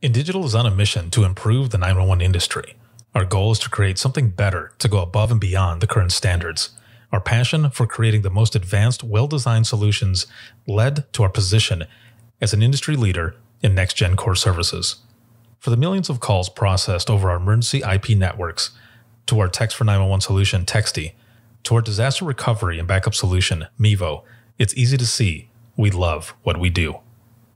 InDigital is on a mission to improve the 911 industry. Our goal is to create something better to go above and beyond the current standards. Our passion for creating the most advanced, well-designed solutions led to our position as an industry leader in next-gen core services. For the millions of calls processed over our emergency IP networks, to our Text for 911 solution, Texty, to our disaster recovery and backup solution, Mevo, it's easy to see we love what we do.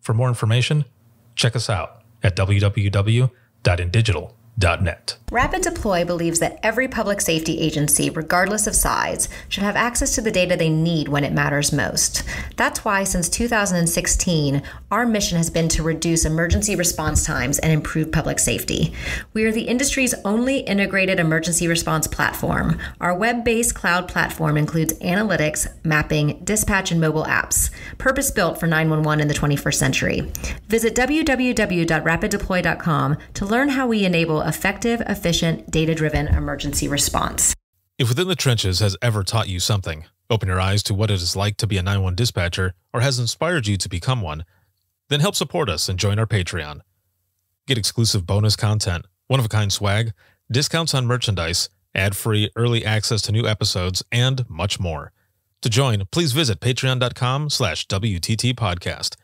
For more information, check us out at www.indigital.net. Rapid Deploy believes that every public safety agency, regardless of size, should have access to the data they need when it matters most. That's why, since 2016, our mission has been to reduce emergency response times and improve public safety. We are the industry's only integrated emergency response platform. Our web-based cloud platform includes analytics, mapping, dispatch, and mobile apps, purpose-built for 911 in the 21st century. Visit www.rapiddeploy.com to learn how we enable effective, efficient, data-driven emergency response. If Within the Trenches has ever taught you something, open your eyes to what it is like to be a 911 dispatcher, or has inspired you to become one, then help support us and join our Patreon. Get exclusive bonus content, one-of-a-kind swag, discounts on merchandise, ad-free early access to new episodes, and much more. To join, please visit patreon.com/WTT podcast.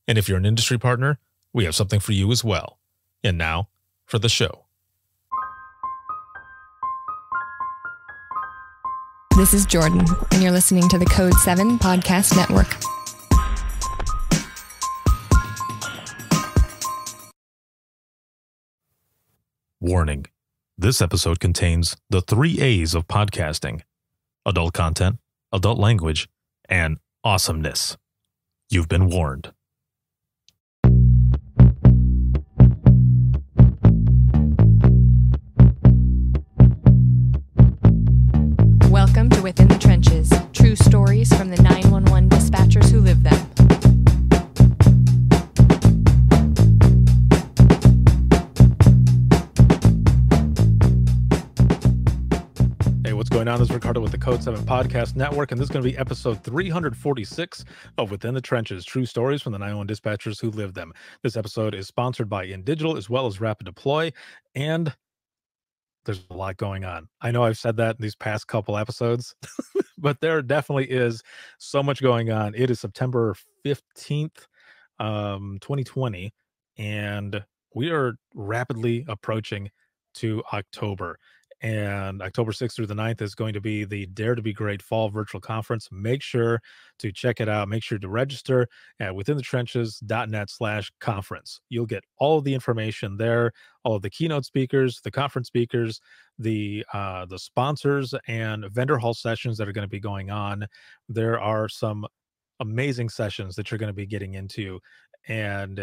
And if you're an industry partner, we have something for you as well. And now, for the show. This is Jordan, and you're listening to the Code 7 Podcast Network. Warning. This episode contains the 3 A's of podcasting: adult content, adult language, and awesomeness. You've been warned. Welcome to Within the Trenches, true stories from the 911 dispatchers who live them. Hey, what's going on? This is Ricardo with the Code 7 Podcast Network, and this is going to be episode 346 of Within the Trenches, true stories from the 911 dispatchers who live them. This episode is sponsored by InDigital as well as Rapid Deploy, and there's a lot going on. I know I've said that in these past couple episodes, but there definitely is so much going on. It is September 15th, 2020, and we are rapidly approaching to October. And October 6th through the 9th is going to be the Dare to Be Great Fall Virtual Conference. Make sure to check it out. Make sure to register at withinthetrenches.net/conference. You'll get all of the information there, all of the keynote speakers, the conference speakers, the sponsors, and vendor hall sessions that are going to be going on. There are some amazing sessions that you're going to be getting into, and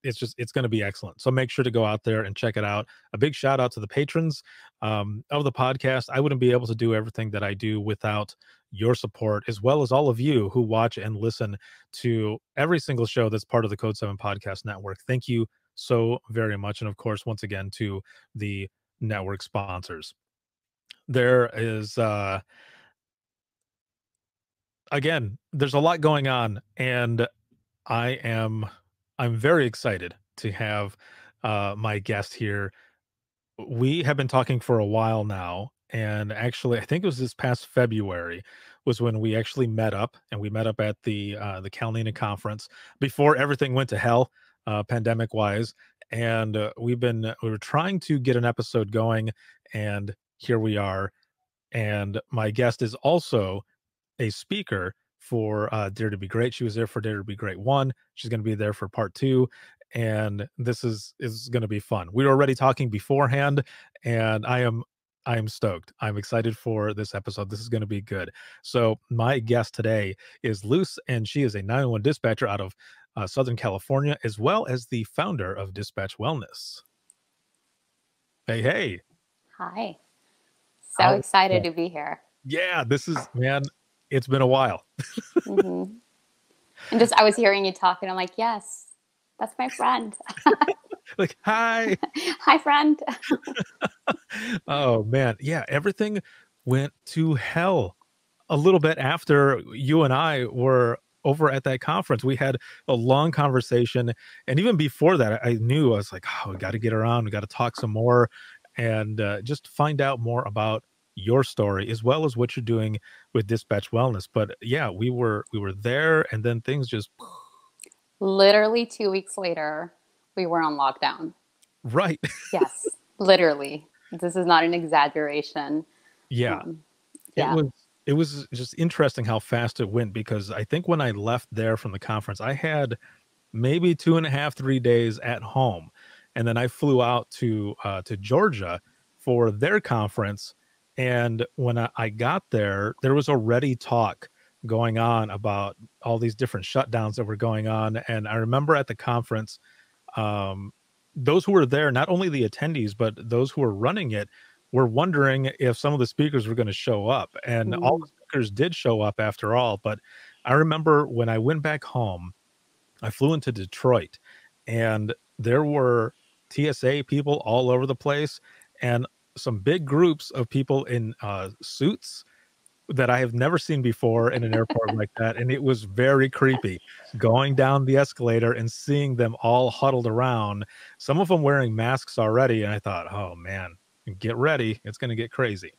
it's going to be excellent. So make sure to go out there and check it out. A big shout out to the patrons of the podcast. I wouldn't be able to do everything that I do without your support, as well as all of you who watch and listen to every single show that's part of the Code 7 Podcast Network. Thank you so very much. And of course, once again, to the network sponsors. There is, again, there's a lot going on, and I'm very excited to have my guest here. We have been talking for a while now, and actually, I think it was this past February was when we actually met up, and we met up at the Calnina conference before everything went to hell, pandemic-wise. And we were trying to get an episode going, and here we are. And my guest is also a speaker for Dare to Be Great. She was there for Dare to Be Great 1. She's going to be there for part 2, and this is going to be fun. We were already talking beforehand, and I am stoked. I'm excited for this episode. This is going to be good. So my guest today is Luce, and she is a 911 dispatcher out of Southern California, as well as the founder of Dispatch Wellness. Hey. Hi. So excited to be here. Yeah, man, it's been a while. Mm-hmm. And I was hearing you talk, and I'm like, yes, that's my friend. Like, hi. Hi, friend. Oh, man. Yeah, everything went to hell a little bit after you and I were over at that conference. We had a long conversation, and even before that, I knew I was like, "Oh, we got to get around. We got to talk some more, and just find out more about your story as well as what you're doing with Dispatch Wellness." But yeah, we were there, and then things just Literally 2 weeks later, we were on lockdown. right. Yes, literally. This is not an exaggeration. Yeah, Um, it yeah. was it was just interesting how fast it went because I think when I left there from the conference, I had maybe 2.5, 3 days at home, and then I flew out to Georgia for their conference, and when I got there, there was already talk going on about all these different shutdowns that were going on, and I remember at the conference, um, those who were there, not only the attendees, but those who were running it, were wondering if some of the speakers were going to show up. And all the Mm. speakers did show up after all. But I remember when I went back home, I flew into Detroit and there were TSA people all over the place and some big groups of people in suits that I have never seen before in an airport like that, and it was very creepy going down the escalator and seeing them all huddled around, some of them wearing masks already, and I thought, "Oh, man, get ready, it's gonna get crazy."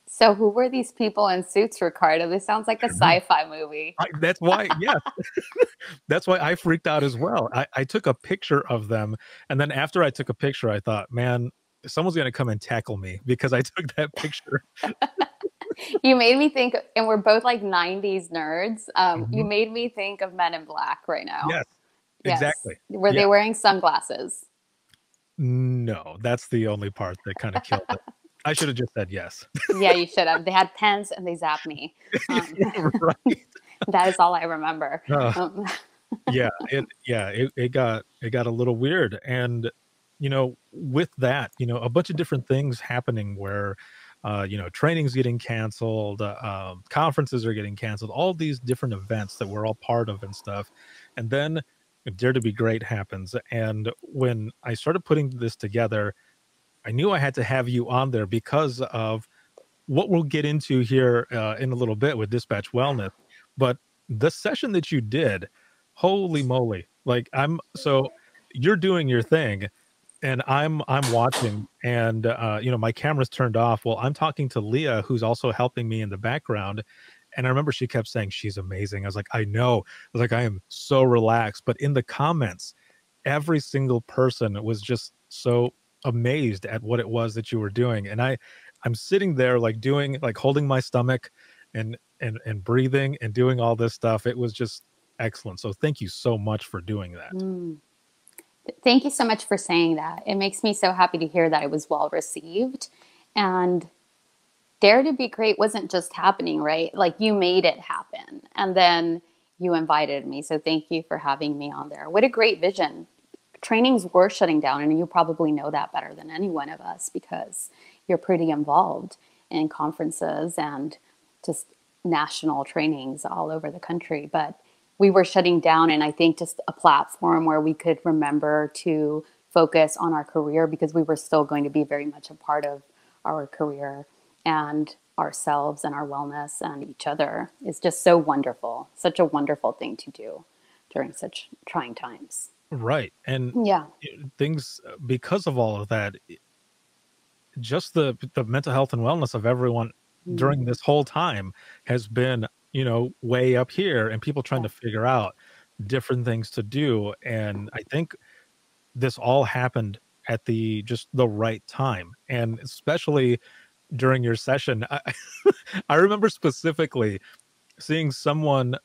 So who were these people in suits, Ricardo? This sounds like a I don't know. sci-fi movie. That's why yeah, that's why I freaked out as well. I took a picture of them, and then after I took a picture, I thought, "Man, someone's gonna come and tackle me because I took that picture." You made me think, and we're both like 90s nerds. You Mhm. made me think of Men in Black right now. Yes, Yes. exactly. Were Yeah. they wearing sunglasses? No, that's the only part that kinda killed it. I should have just said yes. Yeah, you should have. They had pens and they zapped me. Um, Yeah, right. that is all I remember. Uh, Um, it got a little weird, and, with that, a bunch of different things happening where, trainings getting canceled, conferences are getting canceled, all these different events that we're all part of and stuff, and then Dare to Be Great happens, and when I started putting this together, I knew I had to have you on there because of what we'll get into here in a little bit with Dispatch Wellness. But the session that you did, holy moly! Like you're doing your thing, and I'm watching, and my camera's turned off. Well, I'm talking to Leah, who's also helping me in the background. And I remember she kept saying she's amazing. I was like, I know. I was like, I am so relaxed. But in the comments, every single person was just so amazed at what it was that you were doing. And I'm sitting there like holding my stomach and breathing and doing all this stuff. It was just excellent. So thank you so much for doing that. mm. Thank you so much for saying that. It makes me so happy to hear that it was well received. And Dare to Be Great wasn't just happening, right? Like you made it happen. And then you invited me. So thank you for having me on there. What a great vision. Trainings were shutting down, and you probably know that better than any one of us because you're pretty involved in conferences and just national trainings all over the country. But we were shutting down, and I think just a platform where we could remember to focus on our career because we were still going to be very much a part of our career and ourselves and our wellness and each other is just so wonderful. Such a wonderful thing to do during such trying times. Right. And Yeah. things because of all of that, just the mental health and wellness of everyone Mm. during this whole time has been, way up here and people trying Yeah. to figure out different things to do. And I think this all happened at the right time. And especially during your session, I remember specifically seeing someone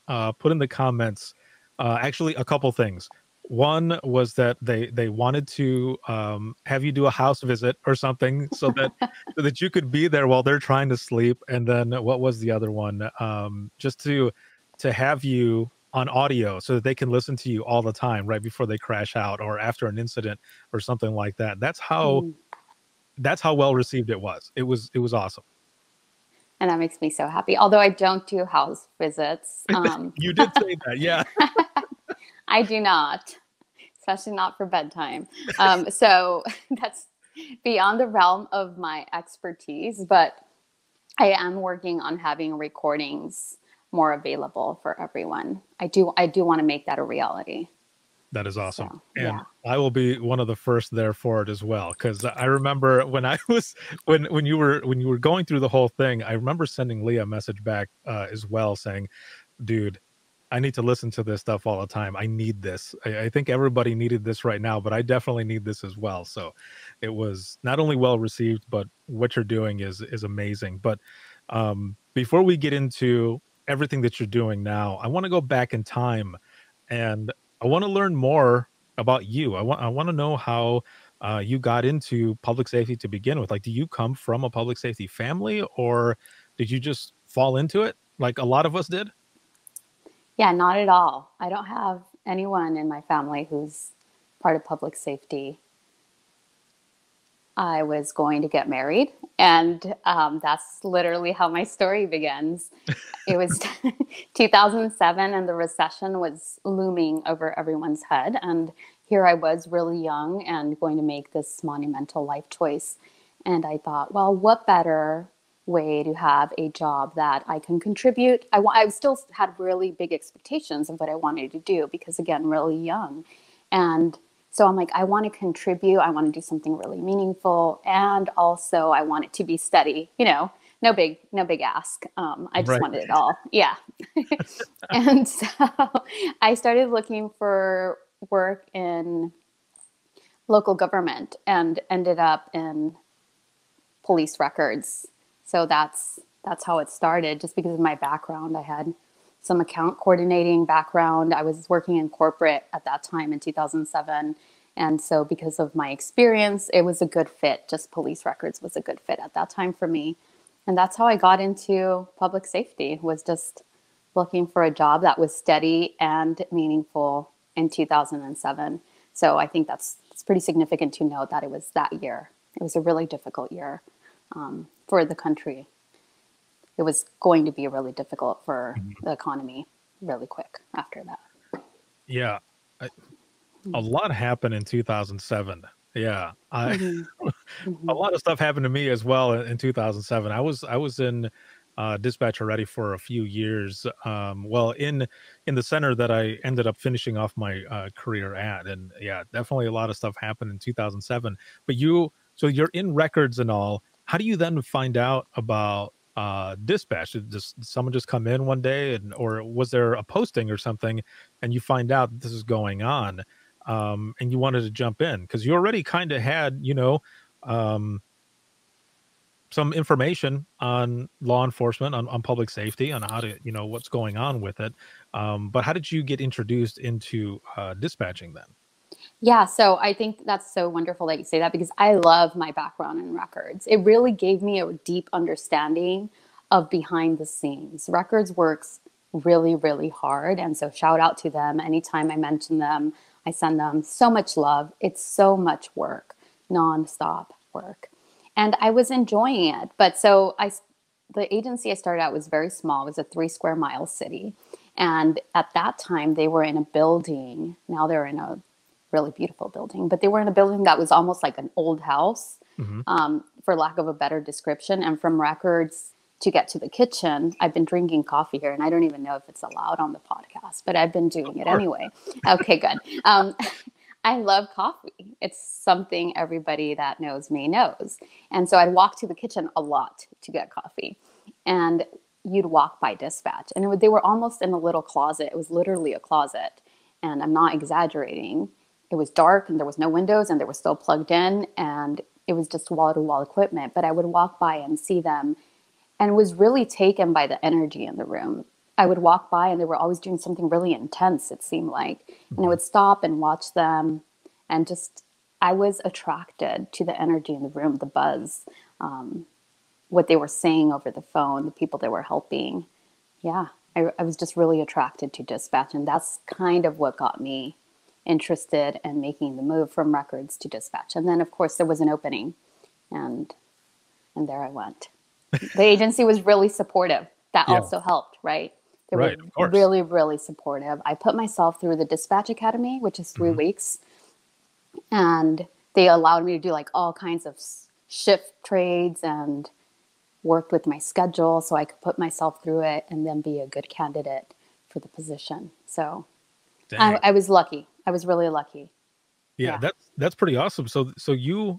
put in the comments actually a couple things. One was that they wanted to have you do a house visit or something so that you could be there while they're trying to sleep. And then what was the other one? Just to have you on audio so that they can listen to you all the time right before they crash out or after an incident or something like that. Mm. That's how well received it was. It was awesome. And that makes me so happy. Although I don't do house visits, You did say that, yeah. I do not, especially not for bedtime. So that's beyond the realm of my expertise, but I am working on having recordings more available for everyone. I do want to make that a reality. That is awesome. So, And yeah. I will be one of the first there for it as well. Cause I remember when I was, when you were going through the whole thing, I remember sending Leah a message back as well saying, dude, I need to listen to this stuff all the time. I need this. I think everybody needed this right now, but I definitely need this as well. So it was not only well received, but what you're doing is amazing. But before we get into everything that you're doing now, I want to go back in time and I want to learn more about you. I want to know how you got into public safety to begin with. Like, do you come from a public safety family, or did you just fall into it like a lot of us did? Yeah, not at all. I don't have anyone in my family who's part of public safety. I was going to get married, and that's literally how my story begins. It was 2007, and the recession was looming over everyone's head. And here I was, really young, and going to make this monumental life choice. And I thought, well, what better way to have a job that I can contribute? I still had really big expectations of what I wanted to do because, again, really young. And so I'm like, I want to contribute. I want to do something really meaningful. And also I want it to be steady, no big ask. I just Right. wanted it all. Yeah. And so I started looking for work in local government and ended up in police records. So that's how it started, just because of my background. I had some account coordinating background. I was working in corporate at that time in 2007. And so because of my experience, it was a good fit. Just police records was a good fit at that time for me. And that's how I got into public safety, was just looking for a job that was steady and meaningful in 2007. So I think it's pretty significant to note that it was that year. It was a really difficult year for the country. It was going to be really difficult for the economy really quick after that. Yeah. A lot happened in 2007. Yeah. A lot of stuff happened to me as well in 2007. I was in dispatch already for a few years. Well, in the center that I ended up finishing off my career at, and yeah, definitely a lot of stuff happened in 2007. But so you're in records and all. How do you then find out about dispatch? Did someone just come in one day, or was there a posting or something, and you find out that this is going on, and you wanted to jump in because you already kind of had, um, some information on law enforcement, on public safety, on how to, what's going on with it. But how did you get introduced into dispatching then? Yeah, so I think that's so wonderful that you say that, because I love my background in records. It really gave me a deep understanding of behind the scenes. Records works really, really hard. And so shout out to them. Anytime I mention them, I send them so much love. It's so much work, nonstop work. And I was enjoying it. But the agency I started out was very small. It was a 3 square mile city. And at that time, they were in a building. Now they're in a really beautiful building, but they were in a building that was almost like an old house, for lack of a better description. And from records to get to the kitchen, I've been drinking coffee here, and I don't even know if it's allowed on the podcast, but I've been doing it anyway. Okay, good. I love coffee. It's something everybody that knows me knows. And so I'd walk to the kitchen a lot to get coffee, and you'd walk by dispatch, and they were almost in a little closet. It was literally a closet, and I'm not exaggerating. It was dark, and there was no windows, and they were still plugged in, and it was just wall-to-wall equipment. But I would walk by and see them, and was really taken by the energy in the room. I would walk by, and they were always doing something really intense, it seemed like. And I would stop and watch them, and I was attracted to the energy in the room, the buzz, what they were saying over the phone, the people they were helping. Yeah, I was just really attracted to dispatch, and that's kind of what got me interested in making the move from records to dispatch. And then, of course, there was an opening, and there I went. The agency was really supportive. That also helped, right? They were really, really supportive. I put myself through the Dispatch Academy, which is 3 weeks, and they allowed me to do like all kinds of shift trades and worked with my schedule so I could put myself through it and then be a good candidate for the position. So Dang. I was lucky. I was really lucky. Yeah, Yeah. that's pretty awesome. So you're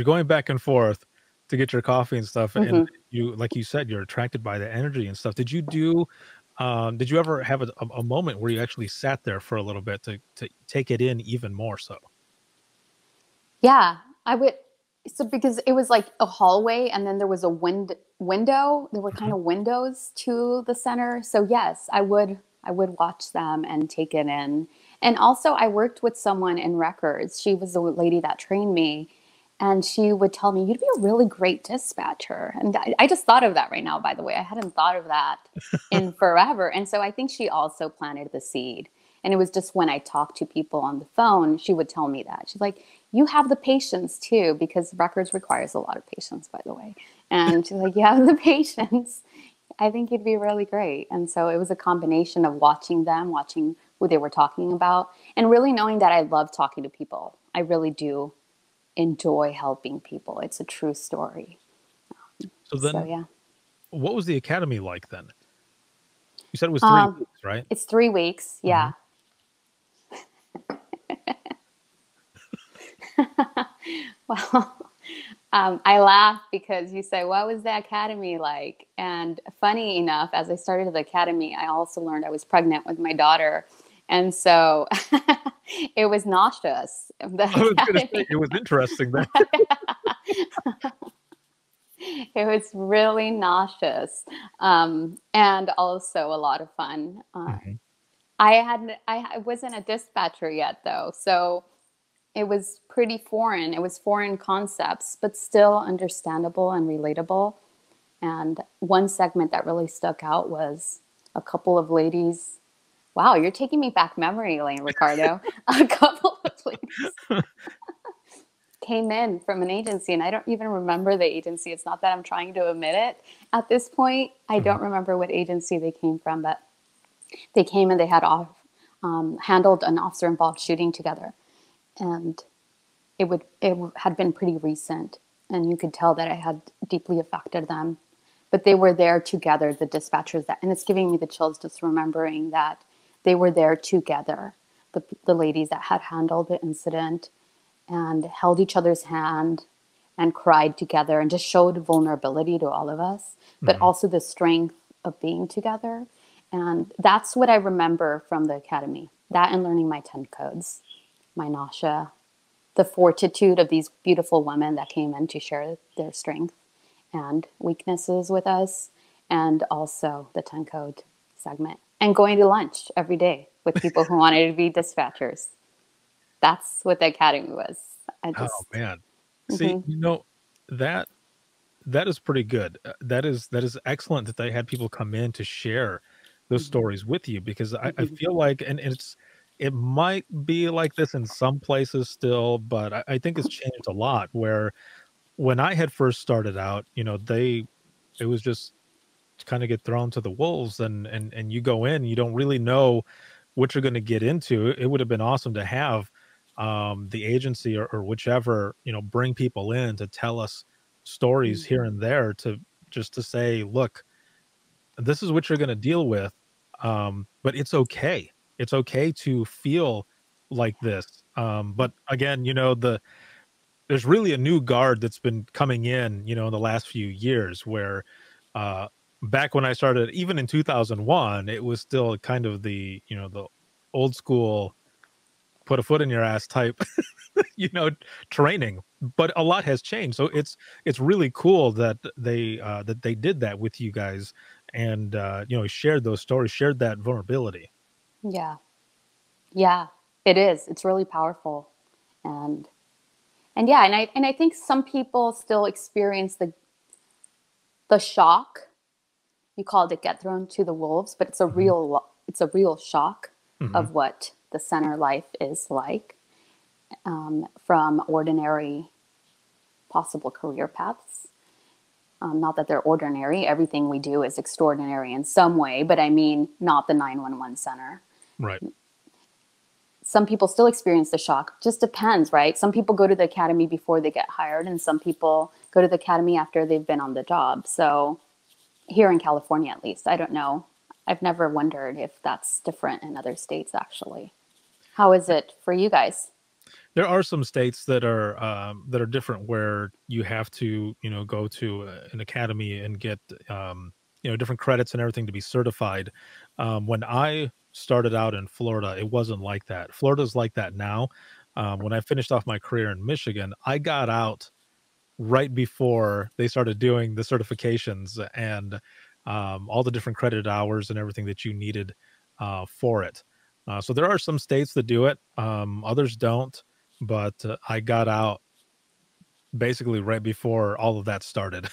going back and forth to get your coffee and stuff, and Hmm. you, like you said, you're attracted by the energy and stuff. Did you ever have a moment where you actually sat there for a little bit to take it in even more so? Yeah, I would. So because it was like a hallway and then there was a window, there were kind Mhm. of windows to the center. So yes, I would watch them and take it in. And also I worked with someone in records. She was the lady that trained me, and she would tell me, "You'd be a really great dispatcher." And I just thought of that right now, by the way. I hadn't thought of that in forever. And so I think she also planted the seed. And it was just when I talked to people on the phone, she would tell me that. She's like, "You have the patience too," because records requires a lot of patience, by the way. And she's like, "You have the patience. I think you'd be really great." And so it was a combination of watching them, watching who they were talking about, and really knowing that I love talking to people. I really do enjoy helping people. It's a true story. So So then, yeah. what was the academy like then? You said it was 3 Um, weeks, right? it's 3 weeks. Mhm. Yeah. Well, I laugh because you say, "What was the academy like?" And funny enough, as I started the academy, I also learned I was pregnant with my daughter. And so it was nauseous, the I was gonna say academy. it was interesting then. It was really nauseous, and also a lot of fun. Mhm. I wasn't a dispatcher yet though, so it was pretty foreign. It was foreign concepts, but still understandable and relatable. And one segment that really stuck out was a couple of ladies. Wow, you're taking me back memory lane, Ricardo. A couple of ladies came in from an agency, and I don't even remember the agency. It's not that I'm trying to admit it at this point. I Mhm. don't remember what agency they came from, but they came and they had handled an officer involved shooting together. And it had been pretty recent, and you could tell that it had deeply affected them. But they were there together, the dispatchers, and it's giving me the chills just remembering that they were there together, the ladies that had handled the incident and held each other's hand and cried together and just showed vulnerability to all of us, but Mhm. also the strength of being together. And that's what I remember from the academy, that and learning my 10 codes, my nausea, the fortitude of these beautiful women that came in to share their strength and weaknesses with us, and also the 10 code segment, and going to lunch every day with people who wanted to be dispatchers. That's what the academy was. I Oh, just, man. See, hmm that that is pretty good. That is excellent that they had people come in to share those hmm stories with you because I hmm feel like it might be like this in some places still, but I think it's changed a lot where when I had first started out, it was just to kind of get thrown to the wolves and you go in, you don't really know what you're going to get into. It would have been awesome to have the agency or whichever, bring people in to tell us stories here and there to just to say, look, this is what you're going to deal with. But it's okay. It's okay to feel like this. But again, there's really a new guard that's been coming in the last few years where uh back when I started, even in 2001, it was still kind of the old school put a foot in your ass type you know training, but a lot has changed, so it's really cool that they did that with you guys and shared those stories, shared that vulnerability. Yeah, yeah, it is. It's really powerful, and yeah, and I think some people still experience the shock. You called it get thrown to the wolves, but Mhm. it's a real shock Mhm. of what the center life is like, from ordinary possible career paths. Not that they're ordinary, everything we do is extraordinary in some way, but I mean not the 911 center. Right. some people still experience the shock. Just depends, right? Some people go to the academy before they get hired, and some people go to the academy after they've been on the job. So here in California, at least, I don't know. I've never wondered if that's different in other states, actually. How is it for you guys? There are some states that are different, where you have to, go to an academy and get, different credits and everything to be certified. When I started out in Florida, it wasn't like that. Florida's like that now. When I finished off my career in Michigan, I got out right before they started doing the certifications and all the different credit hours and everything that you needed for it. So there are some states that do it, others don't. But I got out basically right before all of that started.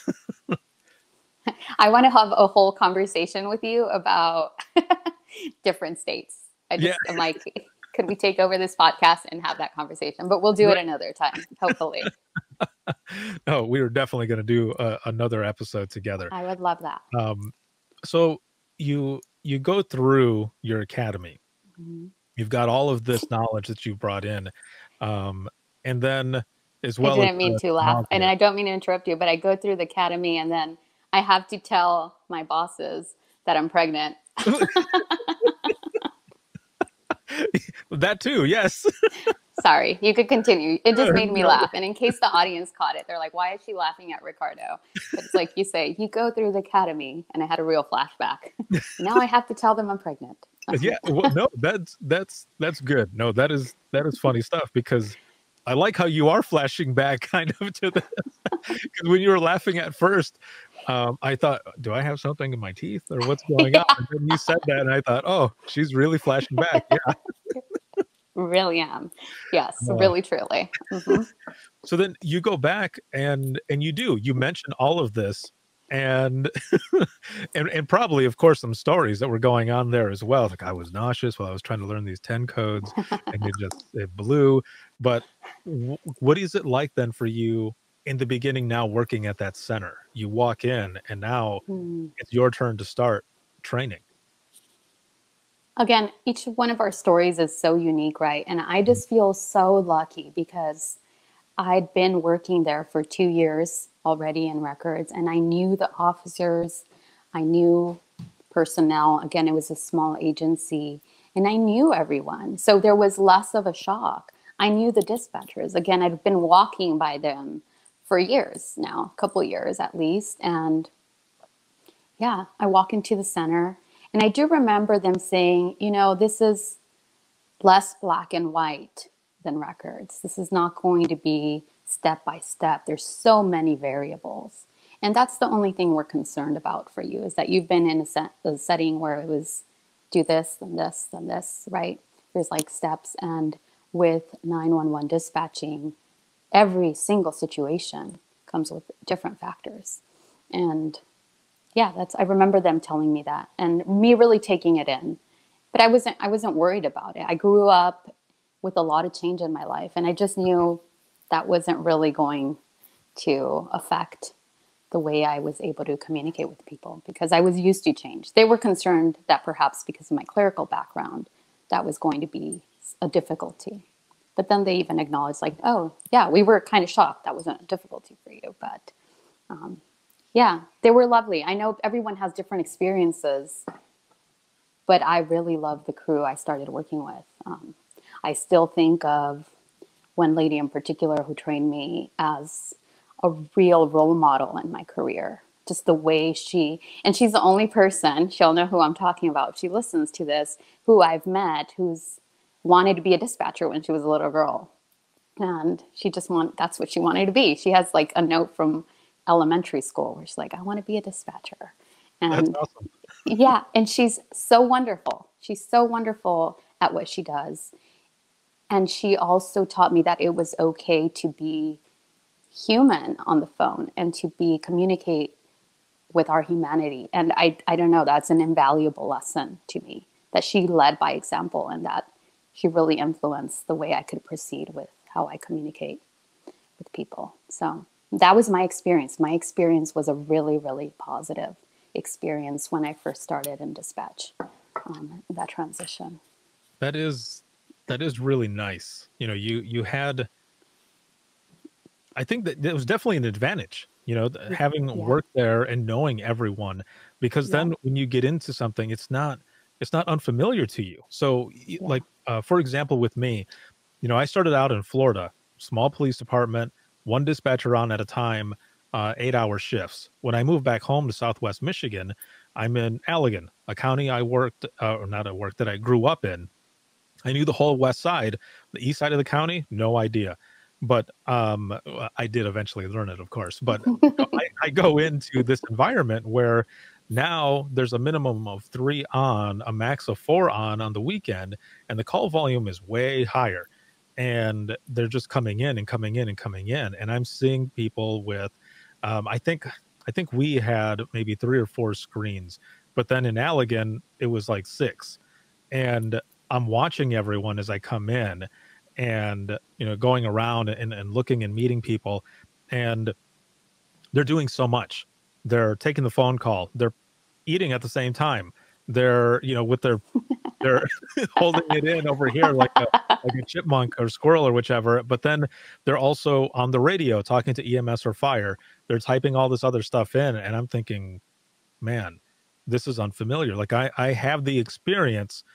I want to have a whole conversation with you about different states. Yeah. I'm like, could we take over this podcast and have that conversation? But we'll do it another time, hopefully. No, we were definitely going to do another episode together. I would love that. So you go through your academy. Mm-hmm. You've got all of this knowledge that you brought in. And then as well. I didn't mean to laugh, and I don't mean to interrupt you, but I go through the academy and then I have to tell my bosses that I'm pregnant. That too, yes. Sorry, you could continue. It just made me laugh. And in case the audience caught it, they're like, why is she laughing at Ricardo? But it's like you say, you go through the academy, and I had a real flashback. Now I have to tell them I'm pregnant. Yeah, well, no, that's good. No, that is funny stuff, because I like how you are flashing back kind of to this. Because when you were laughing at first, I thought, do I have something in my teeth or what's going on? And then you said that, and I thought, oh, she's really flashing back. Yeah. Really am. Yes, really, truly. Mm-hmm. So then you go back and you mention all of this, and and probably, of course, some stories that were going on there as well. Like, I was nauseous while I was trying to learn these 10 codes, and it blew. But what is it like then for you in the beginning, now working at that center? You walk in, and now it's your turn to start training. Again, each one of our stories is so unique, right? And I just feel so lucky because I'd been working there for 2 years already in records, and I knew the officers, I knew personnel. Again, it was a small agency, and I knew everyone. So there was less of a shock. I knew the dispatchers. Again, I'd been walking by them for years now, a couple years at least. And yeah, I walk into the center, and I do remember them saying, this is less black and white than records. This is not going to be step by step. There's so many variables. And that's the only thing we're concerned about for you, is that you've been in a setting where it was do this, then this, then this, right? There's like steps. And with 911 dispatching, every single situation comes with different factors. And yeah, I remember them telling me that, and me really taking it in. But I wasn't worried about it. I grew up with a lot of change in my life, and I just knew that wasn't really going to affect the way I was able to communicate with people, because I was used to change. They were concerned that perhaps because of my clerical background, that was going to be a difficulty. But then they even acknowledged, like, oh, yeah, we were kind of shocked that wasn't a difficulty for you. But yeah, they were lovely. I know everyone has different experiences, but I really love the crew I started working with. I still think of one lady in particular who trained me as a real role model in my career. Just the way and she's the only person, she'll know who I'm talking about, she listens to this, who I've met, who's wanted to be a dispatcher when she was a little girl. And that's what she wanted to be. She has like a note from elementary school where she's like, I want to be a dispatcher. And that's awesome. Yeah, and she's so wonderful. She's so wonderful at what she does. And she also taught me that it was okay to be human on the phone and to communicate with our humanity. And I don't know, that's an invaluable lesson to me, that she led by example, and that she really influenced the way I could proceed with how I communicate with people. So that was my experience. My experience was a really, really positive experience when I first started in dispatch, that transition. That's That is really nice. You know, you had, I think that it was definitely an advantage, you know, having Yeah. worked there and knowing everyone, because Yeah. then when you get into something, it's not unfamiliar to you. So, Yeah. like, for example, with me, you know, I started out in Florida, small police department, one dispatcher on at a time, 8-hour shifts. When I moved back home to Southwest Michigan, I'm in Allegan, a county I worked, or not I worked, that I grew up in. I knew the whole west side. The east side of the county, no idea. But I did eventually learn it, of course. But I go into this environment where now there's a minimum of 3 on, a max of 4 on the weekend, and the call volume is way higher. And they're just coming in and coming in and coming in. And I'm seeing people with, I think we had maybe 3 or 4 screens, but then in Allegan it was like 6. And I'm watching everyone as I come in, and, you know, going around and looking and meeting people, and they're doing so much. They're taking the phone call. They're eating at the same time. They're, you know, with their, they're holding it in over here like a chipmunk or squirrel or whichever. But then they're also on the radio talking to EMS or fire. They're typing all this other stuff in, and I'm thinking, man, this is unfamiliar. Like I have the experience,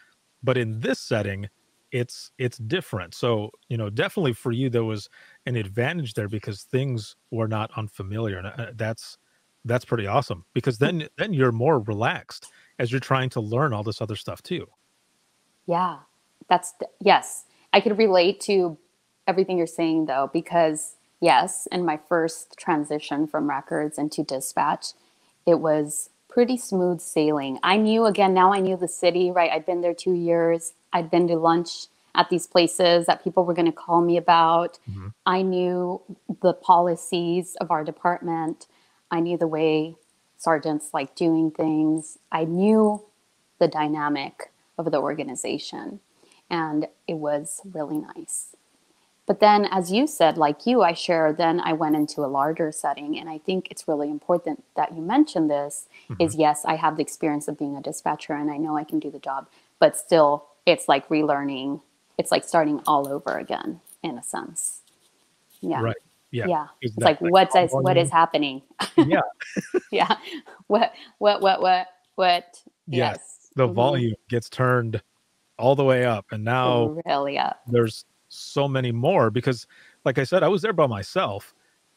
but in this setting, it's different. So, you know, definitely for you there was an advantage there because things were not unfamiliar, and that's pretty awesome, because then you're more relaxed as you're trying to learn all this other stuff too. Yeah, yes. I could relate to everything you're saying though, because yes, in my first transition from records into dispatch, it was pretty smooth sailing. I knew, again, now I knew the city, right? I'd been there 2 years. I'd been to lunch at these places that people were going to call me about. Mhm. I knew the policies of our department. I knew the way sergeants like doing things. I knew the dynamic of the organization, and it was really nice. But then, as you said, like you, I share, then I went into a larger setting. And I think it's really important that you mention this Mhm. is yes, I have the experience of being a dispatcher and I know I can do the job, but still it's like relearning. It's like starting all over again in a sense. Yeah. Right. Yeah. Yeah. Is It's like, that call what is volume? happening? Yeah. Yeah. What? Yeah. Yes. The volume gets turned all the way up, and now Really up. there's so many more because, like I said, I was there by myself.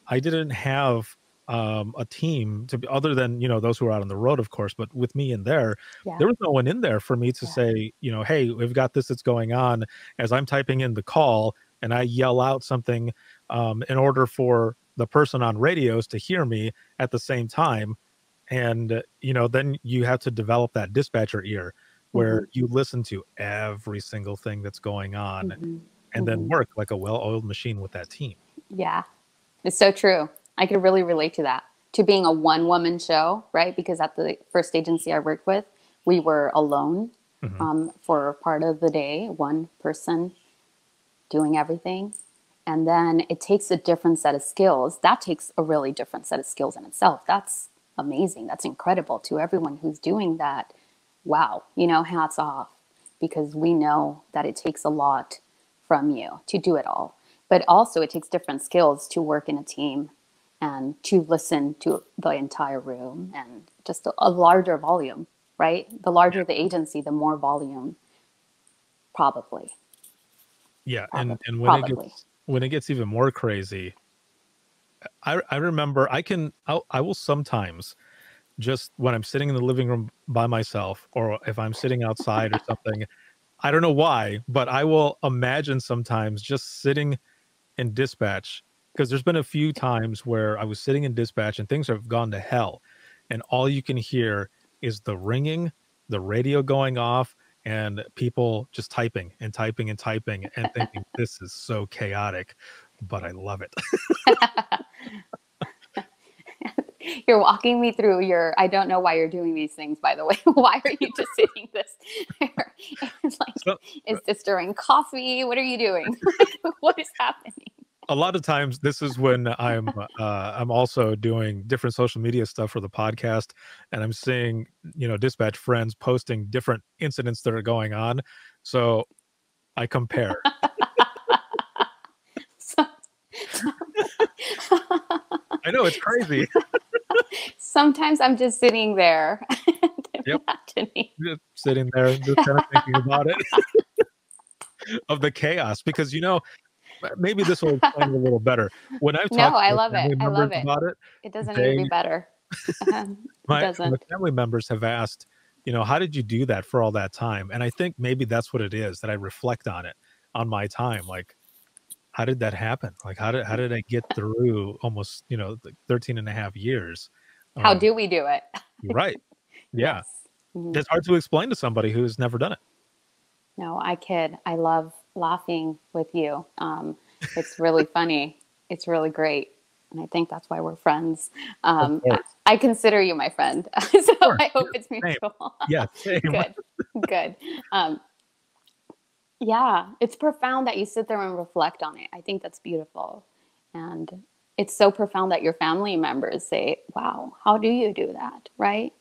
I didn't have a team to be, other than, you know, those who are out on the road, of course, but with me in there, Yeah. there was no one in there for me to Yeah. say, you know, hey, we've got this that's going on, as I'm typing in the call and I yell out something in order for the person on radios to hear me at the same time. And you know, then you have to develop that dispatcher ear Hmm. where you listen to every single thing that's going on, Hmm. and then Hmm. work like a well-oiled machine with that team. Yeah. It's so true. I could really relate to that, to being a one woman show, right? Because at the first agency I worked with, we were alone Mhm. for part of the day, one person doing everything. And then it takes a different set of skills. That takes a really different set of skills in itself. That's amazing. That's incredible to everyone who's doing that. Wow. Hats off, because we know that it takes a lot from you to do it all. But also, it takes different skills to work in a team and to listen to the entire room and just a larger volume, right? The larger the agency, the more volume, probably. Yeah, Probably. and Probably. when it gets even more crazy, I remember I will sometimes, just when I'm sitting in the living room by myself, or if I'm sitting outside or something, I don't know why, but I will imagine sometimes just sitting in dispatch, because there's been a few times where I was sitting in dispatch and things have gone to hell, and all you can hear is the ringing, the radio going off, and people just typing and typing and typing and thinking, this is so chaotic, but I love it. You're walking me through I don't know why you're doing these things, by the way. Why are you just sitting this there? It's like, So is this during coffee? What are you doing? What is happening? a lot of times this is when I'm also doing different social media stuff for the podcast, and I'm seeing, you know, dispatch friends posting different incidents that are going on. So I compare. So- I know it's crazy. Sometimes I'm just sitting there and Yep. imagining. Just sitting there, just kind of thinking about it, of the chaos, because maybe this will explain it a little better. When I've No, talked to I my love it. family I members love it. about it, It doesn't need to they be better. It my doesn't. family members have asked, how did you do that for all that time? And I think maybe that's what it is, that I reflect on it, on my time. Like, how did that happen? Like, how did I get through almost, like 13 and a half years? How Um, do we do it? right. Yeah. Yes. Mhm. It's hard to explain to somebody who's never done it. No, I kid. I love laughing with you. It's really funny. It's really great. And I think that's why we're friends. Of I, course. I consider you my friend. So Of course. I hope Yeah, it's same. mutual. Yeah, same. Good. Good. Um, yeah, it's profound that you sit there and reflect on it. I think that's beautiful. And it's so profound that your family members say, wow, how do you do that? Right.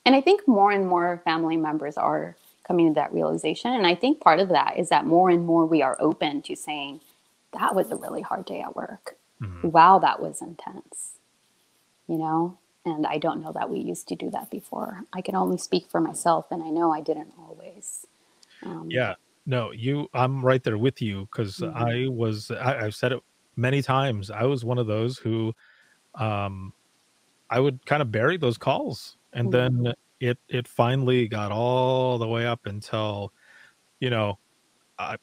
And I think more and more family members are coming to that realization. And I think part of that is that more and more we are open to saying, that was a really hard day at work. Mhm. Wow, that was intense, you know? And I don't know that we used to do that before. I can only speak for myself, and I know I didn't always. Um, Yeah. No, I'm right there with you, because mhm, I've said it many times. I was one of those who, um, I would kind of bury those calls, and mhm, then it finally got all the way up until, you know, I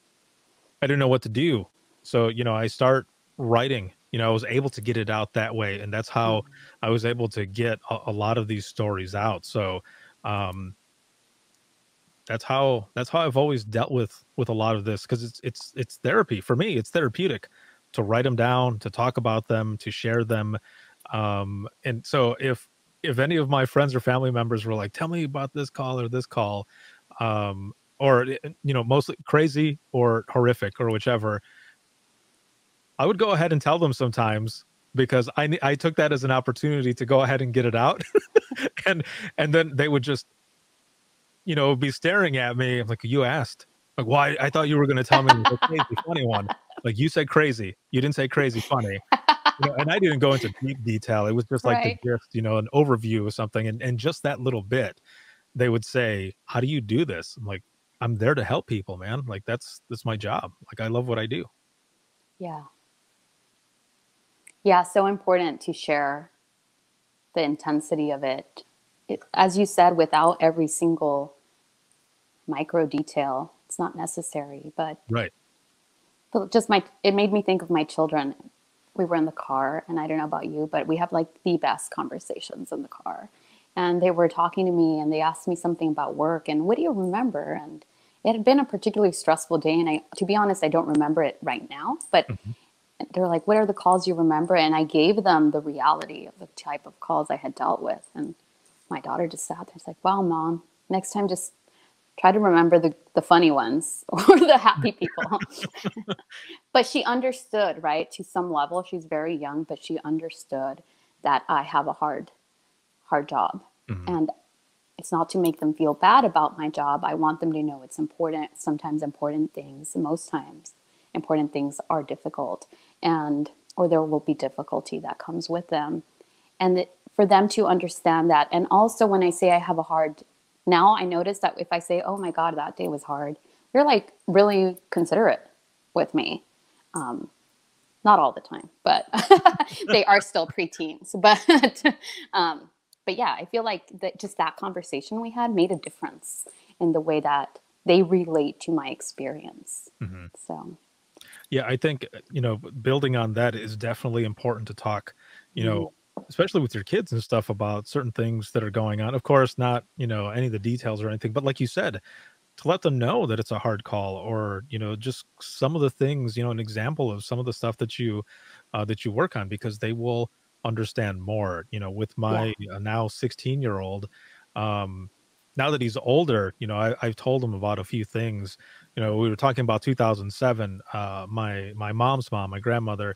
I didn't know what to do. So, I start writing. I was able to get it out that way, and that's how mhm. I was able to get a lot of these stories out. So, um, that's how I've always dealt with a lot of this, because it's therapy for me. It's therapeutic to write them down, to talk about them, to share them. And so if any of my friends or family members were like, "Tell me about this call or this call," or mostly crazy or horrific or whichever, I would go ahead and tell them sometimes, because I took that as an opportunity to go ahead and get it out, and then they would just be staring at me. I'm like, "You asked." Like, "Why? I thought you were gonna tell me the crazy funny one." Like, "You said crazy. You didn't say crazy funny." And I didn't go into deep detail. It was just like the Right. gist, an overview of something, and just that little bit, they would say, "How do you do this?" I'm like, "I'm there to help people, man. Like, that's my job. Like, I love what I do." Yeah. Yeah. So important to share the intensity of it. As you said, without every single micro detail, it's not necessary. Right. But just it made me think of my children. We were in the car, and I don't know about you, but we have like the best conversations in the car. And they were talking to me, and they asked me something about work, and what do you remember? And it had been a particularly stressful day, and to be honest, I don't remember it right now. But Mhm. they're like, "What are the calls you remember?" And I gave them the reality of the type of calls I had dealt with, and my daughter just sat there. She's like, "Wow, mom, next time just try to remember the funny ones or the happy people." But she understood, right? To some level, she's very young, but she understood that I have a hard job. Mhm. And it's not to make them feel bad about my job. I want them to know it's important. Sometimes important things, most times important things are difficult, and or there will be difficulty that comes with them. And for them to understand that. And also when I say I have a hard, now I notice that if I say, "Oh my God, that day was hard," they're like really considerate with me. Um, Not all the time, but they are still preteens. Um, but yeah, I feel like that just that conversation we had made a difference in the way that they relate to my experience. Mhm. So, Yeah, I think, building on that is definitely important to talk, you know, mhm. especially with your kids and stuff, about certain things that are going on. Of course, not, any of the details or anything, but like you said, to let them know that it's a hard call, or, just some of the things, an example of some of the stuff that you work on, because they will understand more, with Yeah. my now 16-year-old. Um, now that he's older, I've told him about a few things. We were talking about 2007. My mom's mom, my grandmother,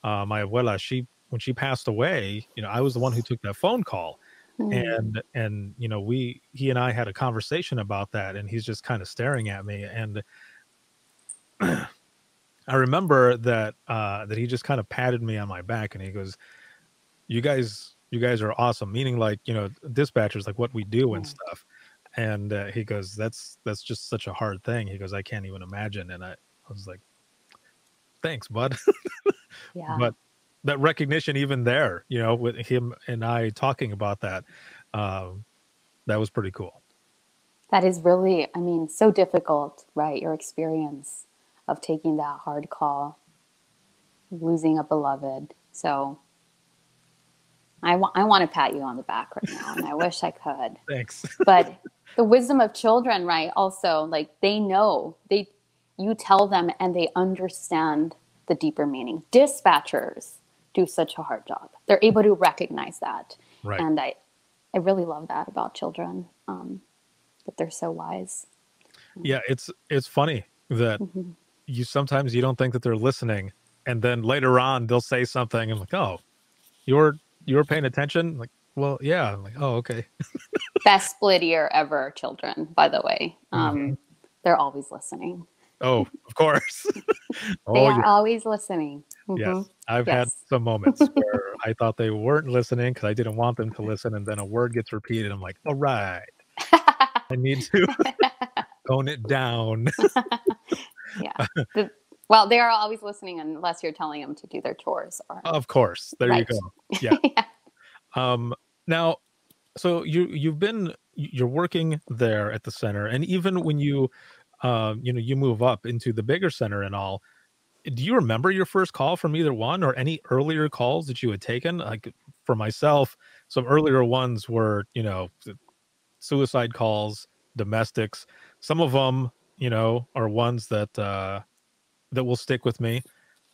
my abuela, when she passed away, I was the one who took that phone call, Mm. and he and I had a conversation about that, and he's just kind of staring at me, and I remember that that he just kind of patted me on my back and he goes, you guys are awesome," meaning like, dispatchers, like what we do and Mm. stuff. And he goes, that's just such a hard thing. He goes, I can't even imagine. And I was like, thanks, bud. Yeah. But that recognition, even there, with him and I talking about that, um, that was pretty cool. That is really, I mean, so difficult, right? Your experience of taking that hard call, losing a beloved. So I want to pat you on the back right now, and I wish I could. Thanks. But the wisdom of children, right? Also, like they know, you tell them and they understand the deeper meaning. Dispatchers do such a hard job. They're able to recognize that. Right. And I really love that about children, that they're so wise. Yeah, it's funny that Mm-hmm. you don't think that they're listening, and then later on they'll say something and like, "Oh, you were paying attention?" Like, "Well, yeah." I'm like, "Oh, okay." Best split ear ever, children, by the way. Mhm. They're always listening. Oh, of course. They Oh, are yeah. always listening. Hmm. Yes. I've had Yes. some moments where I thought they weren't listening because I didn't want them to listen, and then a word gets repeated. I'm like, "All right, I need to tone it down." Yeah. The, well, they are always listening unless you're telling them to do their chores or Of course. There you right. go. Yeah. Yeah. Now, so you're working there at the center, and even when you move up into the bigger center and all, do you remember your first call from either one or any earlier calls that you had taken? Like for myself, some earlier ones were, suicide calls, domestics. Some of them, are ones that will stick with me.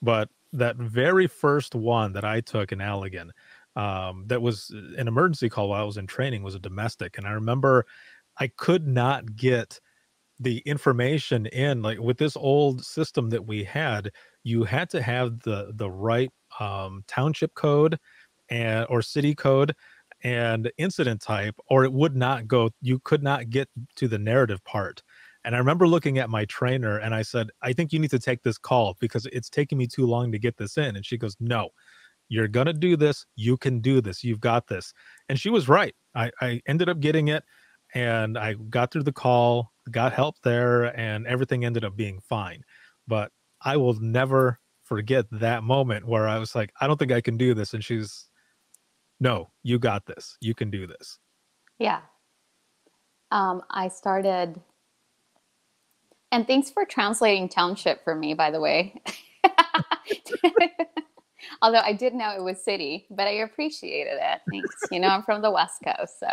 But that very first one that I took in Allegan, that was an emergency call while I was in training, was a domestic. And I remember I could not get the information in, like with this old system that we had, you had to have the right township code and or city code and incident type, or it would not go. You could not get to the narrative part. And I remember looking at my trainer and I said, I think you need to take this call because it's taking me too long to get this in. And she goes, no, you're gonna do this. You can do this. You've got this. And she was right. I ended up getting it and I got through the call, got help there, and everything ended up being fine. But I will never forget that moment where I was like, I don't think I can do this. And she's, no, you got this. You can do this. Yeah. I started, and thanks for translating township for me, by the way. Although I did know it was city, but I appreciated it. Thanks. I'm from the West Coast, so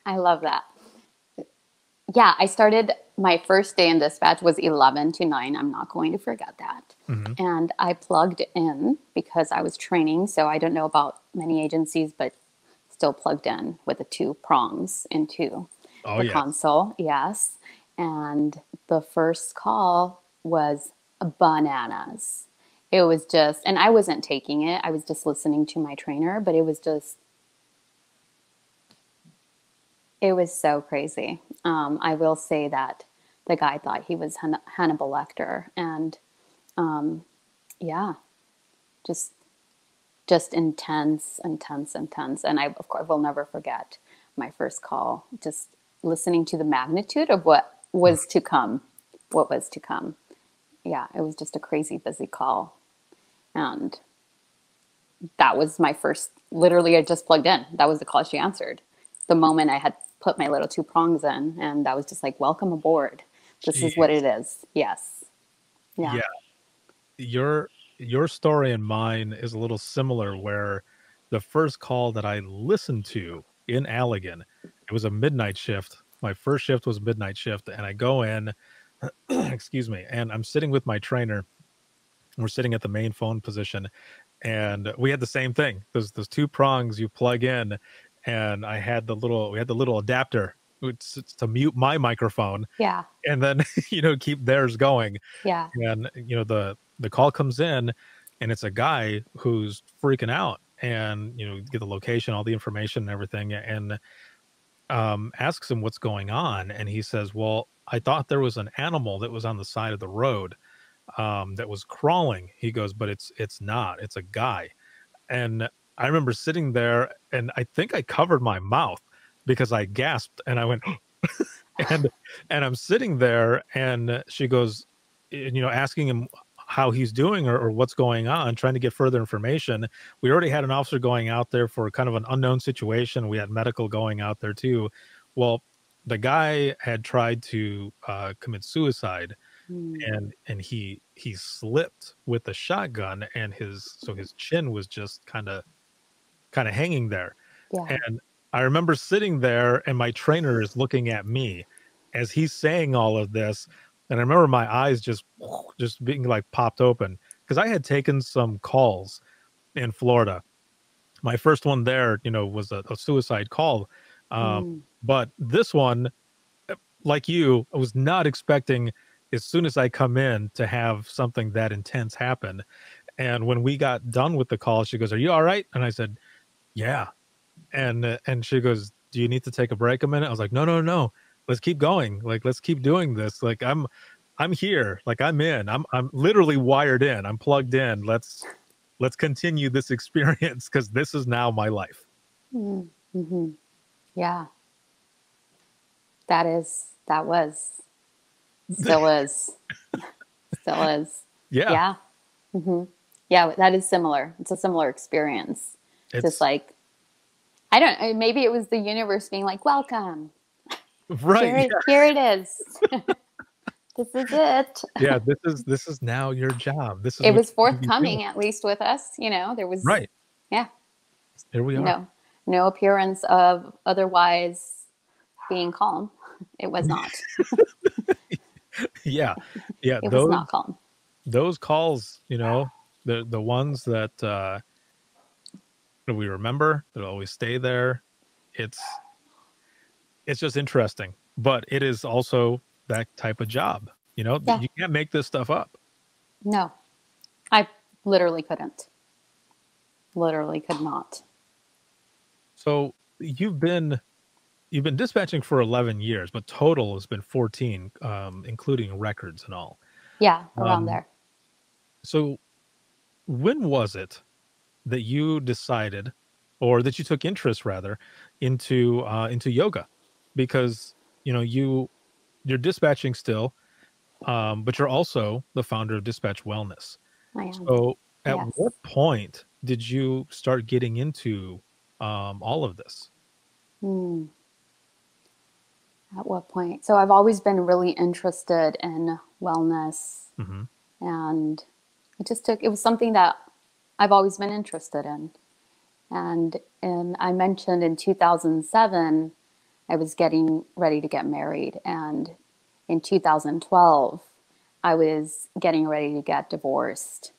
I love that. Yeah, I started my first day in dispatch was 11 to 9. I'm not going to forget that. Hmm. And I plugged in because I was training. So I don't know about many agencies, but still plugged in with the two prongs into Oh, the yeah. console. Yes. And the first call was bananas. It was just, and I wasn't taking it. I was just listening to my trainer, but it was so crazy. I will say that the guy thought he was Hannibal Lecter, and yeah, just intense, intense, intense. And I, of course, will never forget my first call. Just listening to the magnitude of what was to come. What was to come. Yeah, it was just a crazy busy call, and that was my first. Literally, I just plugged in. That was the call she answered. The moment I had put my little two prongs in, and that was just like, welcome aboard. This is what Jeez. it is. Yes. Yeah. Yeah. Your story and mine is a little similar where the first call that I listened to in Allegan, it was a midnight shift. My first shift was a midnight shift, and I go in, excuse me, and I'm sitting with my trainer. We're sitting at the main phone position, and we had the same thing. Those two prongs you plug in, and we had the little adapter to mute my microphone, Yeah. and then keep theirs going. Yeah. And the call comes in, and it's a guy who's freaking out, and get the location, all the information, and everything, and asks him what's going on, and he says, "Well, I thought there was an animal that was on the side of the road, that was crawling. He goes, but it's not. It's a guy. And I remember sitting there, and I think I covered my mouth because I gasped, and I went, and I'm sitting there, and she goes, asking him how he's doing, or what's going on, trying to get further information. We already had an officer going out there for kind of an unknown situation. We had medical going out there too. Well, the guy had tried to commit suicide, Mm. and he slipped with the shotgun, and his chin was just kind of hanging there. Yeah. And I remember sitting there, and my trainer is looking at me as he's saying all of this, and I remember my eyes just being like popped open because I had taken some calls in Florida. My first one there, was a suicide call, um, Mm. but this one, like you, I was not expecting as soon as I come in to have something that intense happen. And when we got done with the call, she goes, "Are you all right?" And I said, "Yeah." And she goes, "Do you need to take a break a minute?" I was like, "No, no, no. Let's keep going. Like, let's keep doing this. Like, I'm here. Like, I'm in. I'm literally wired in. I'm plugged in. Let's continue this experience because this is now my life." Mm. Hmm. Yeah. That was, still is, still is. Yeah, Yeah. Hmm. Yeah. That is similar. It's a similar experience. Just it's like, I don't, maybe it was the universe being like, welcome. right. Here it is. This is it. Yeah, this is now your job. This is It what was you need to be doing. forthcoming, at least with us. There was, Right. yeah, Here we are. no appearance of otherwise being calm. It was not. Yeah. Yeah, It was not calm. those calls, the ones that we remember, that always stay there. It's it's just interesting, but it is also that type of job. Yeah. You can't make this stuff up. No, I literally couldn't. Literally could not. So you've been dispatching for 11 years, but total has been 14, including records and all. Yeah, around Um, there. so when was it that you decided, or that you took interest rather, into yoga? Because you're dispatching still, but you're also the founder of Dispatch Wellness. I am. So at Yes. what point did you start getting into all of this? Hmm. At what point? So I've always been really interested in wellness, Hmm. and it was something that I've always been interested in. And I mentioned in 2007, I was getting ready to get married. And in 2012, I was getting ready to get divorced.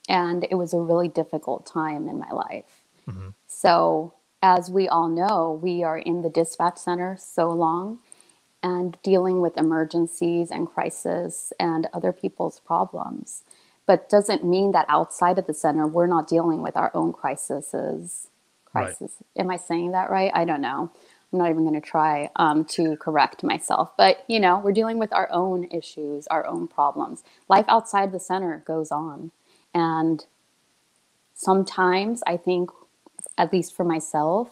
And it was a really difficult time in my life. Hmm. So, as we all know, we are in the dispatch center so long and dealing with emergencies and crisis and other people's problems. But doesn't mean that outside of the center, we're not dealing with our own crises. Right. Am I saying that right? I don't know. I'm not even going to try to correct myself. But, we're dealing with our own issues, our own problems. Life outside the center goes on. And sometimes I think, at least for myself,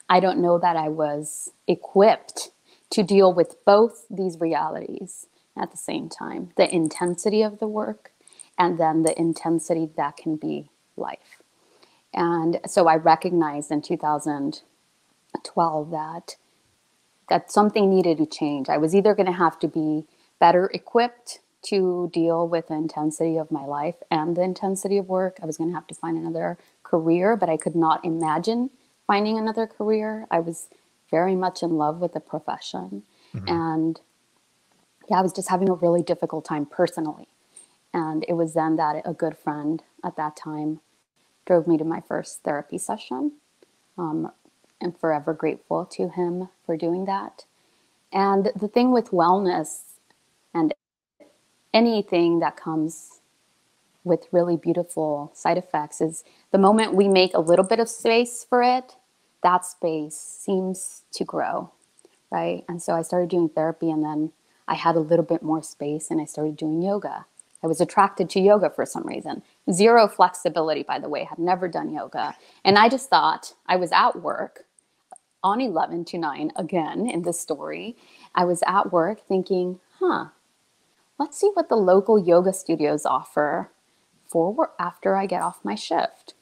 I don't know that I was equipped to deal with both these realities at the same time, the intensity of the work and then the intensity that can be life. And so I recognized in 2012 that something needed to change. I was either going to have to be better equipped to deal with the intensity of my life and the intensity of work. I was going to have to find another career, but I could not imagine finding another career. I was very much in love with the profession. Hmm. And yeah, I was just having a really difficult time personally. And it was then that a good friend at that time drove me to my first therapy session. I'm forever grateful to him for doing that. And the thing with wellness and anything that comes with really beautiful side effects is the moment we make a little bit of space for it, that space seems to grow, right? And so I started doing therapy, and then I had a little bit more space and I started doing yoga. I was attracted to yoga for some reason. Zero flexibility, by the way, had never done yoga. And I just thought, I was at work on 11 to 9 again in this story. I was at work thinking, let's see what the local yoga studios offer for after I get off my shift.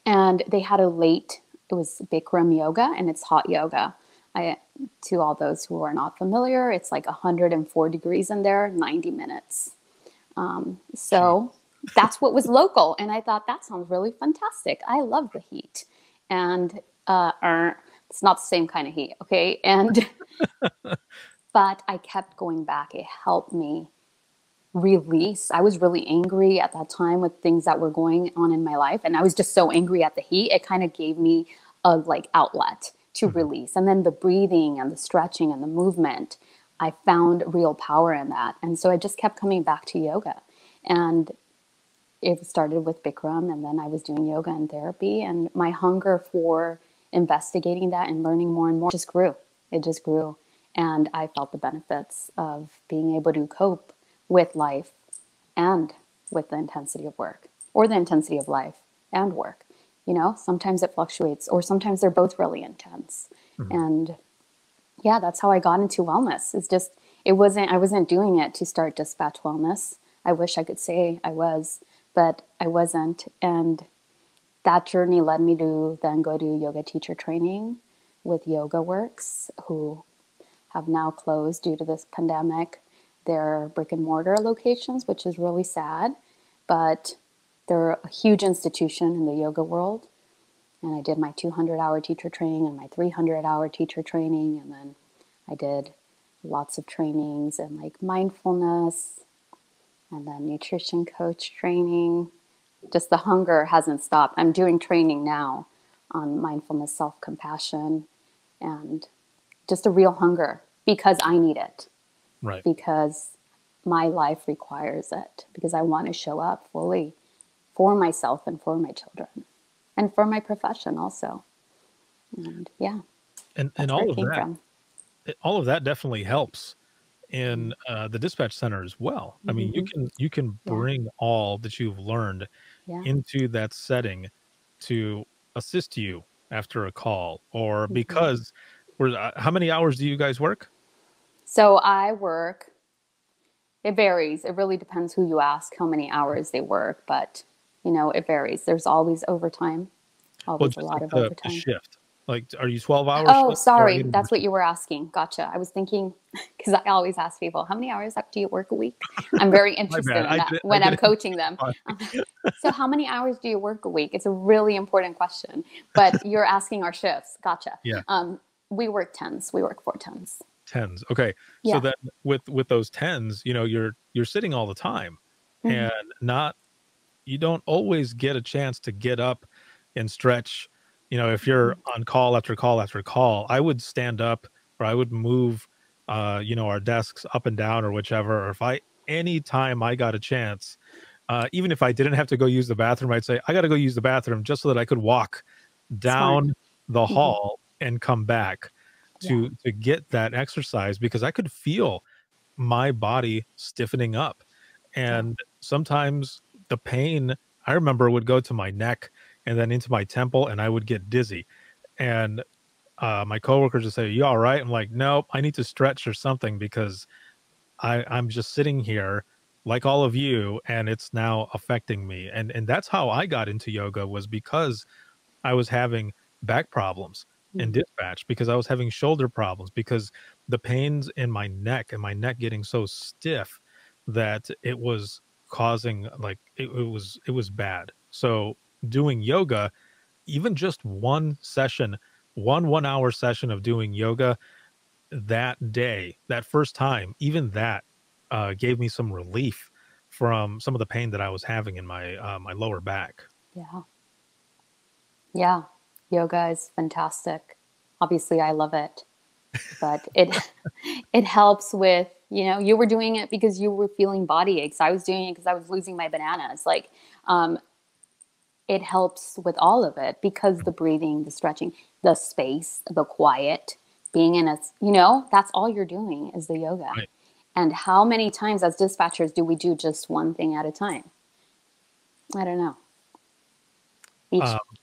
And they had it was Bikram yoga, and it's hot yoga. To all those who are not familiar, it's like 104 degrees in there, 90 minutes. So that's what was local. And I thought, that sounds really fantastic. I love the heat. And it's not the same kind of heat, okay? And but I kept going back. It helped me release. I was really angry at that time with things that were going on in my life. And I was just so angry at the heat. It kind of gave me a outlet to release. And then the breathing and the stretching and the movement, I found real power in that. And so I just kept coming back to yoga. And it started with Bikram, and then I was doing yoga and therapy. And my hunger for investigating that and learning more and more just grew. It just grew. And I felt the benefits of being able to cope with life and with the intensity of work, or the intensity of life and work. Sometimes it fluctuates, or sometimes they're both really intense. And yeah, that's how I got into wellness. I wasn't doing it to start Dispatch Wellness. I wish I could say I was, but I wasn't. And that journey led me to then go to yoga teacher training with Yoga Works, who have now closed due to this pandemic their brick and mortar locations, which is really sad, but they're a huge institution in the yoga world. And I did my 200-hour teacher training and my 300-hour teacher training. And then I did lots of trainings and mindfulness, and then nutrition coach training. Just the hunger hasn't stopped. I'm doing training now on mindfulness, self-compassion, and just a real hunger because I need it. Right. Because my life requires it, because I want to show up fully for myself and for my children and for my profession also. And yeah. And all of that definitely helps in the dispatch center as well. I mean, you can bring all that you've learned into that setting to assist you after a call, or because how many hours do you guys work? So I work, it varies. It really depends who you ask how many hours they work, but it varies. There's always overtime, always a lot of overtime. The shift. Are you 12 hours? Oh, sorry. That's what you were asking. Gotcha. I was thinking, because I always ask people, how many hours do you work a week? I'm very interested in that when I'm coaching them. So how many hours do you work a week? It's a really important question, but you're asking our shifts. Gotcha. Yeah. We work 10s. We work 4 10s. 10s. Okay. Yeah. So then with those 10s, you're sitting all the time, and you don't always get a chance to get up and stretch. If you're on call after call after call, I would stand up, or I would move, our desks up and down or whichever. Or anytime I got a chance, even if I didn't have to go use the bathroom, I'd say, I got to go use the bathroom just so that I could walk down the hall and come back to get that exercise, because I could feel my body stiffening up. And sometimes the pain, I remember, would go to my neck and then into my temple, and I would get dizzy. And my coworkers would say, "You all right?" I'm like, "Nope, I need to stretch or something, because I'm just sitting here like all of you, and it's now affecting me." And that's how I got into yoga, was because I was having back problems in dispatch, because I was having shoulder problems, because the pains in my neck and my neck getting so stiff that it was causing it was bad. So doing yoga, even just one session, 1 hour session of doing yoga that day, that first time, even that gave me some relief from some of the pain that I was having in my my lower back. Yeah. Yoga is fantastic. Obviously, I love it, but it helps with, you were doing it because you were feeling body aches. I was doing it because I was losing my bananas. It helps with all of it, because the breathing, the stretching, the space, the quiet, being in a, that's all you're doing is the yoga. Right. And how many times as dispatchers do we do just one thing at a time? I don't know.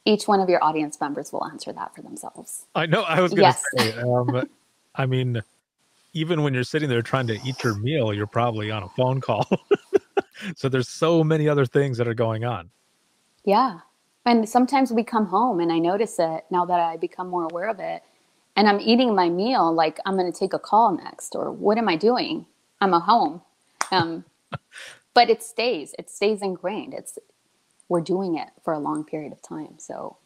Each one of your audience members will answer that for themselves. I know. I was going to Yes. say, I mean, even when you're sitting there trying to eat your meal, you're probably on a phone call. So there's so many other things that are going on. Yeah. And sometimes we come home and I notice it now that I become more aware of it. And I'm eating my meal like I'm going to take a call next, or what am I doing? I'm at home. But it stays ingrained. We're doing it for a long period of time. So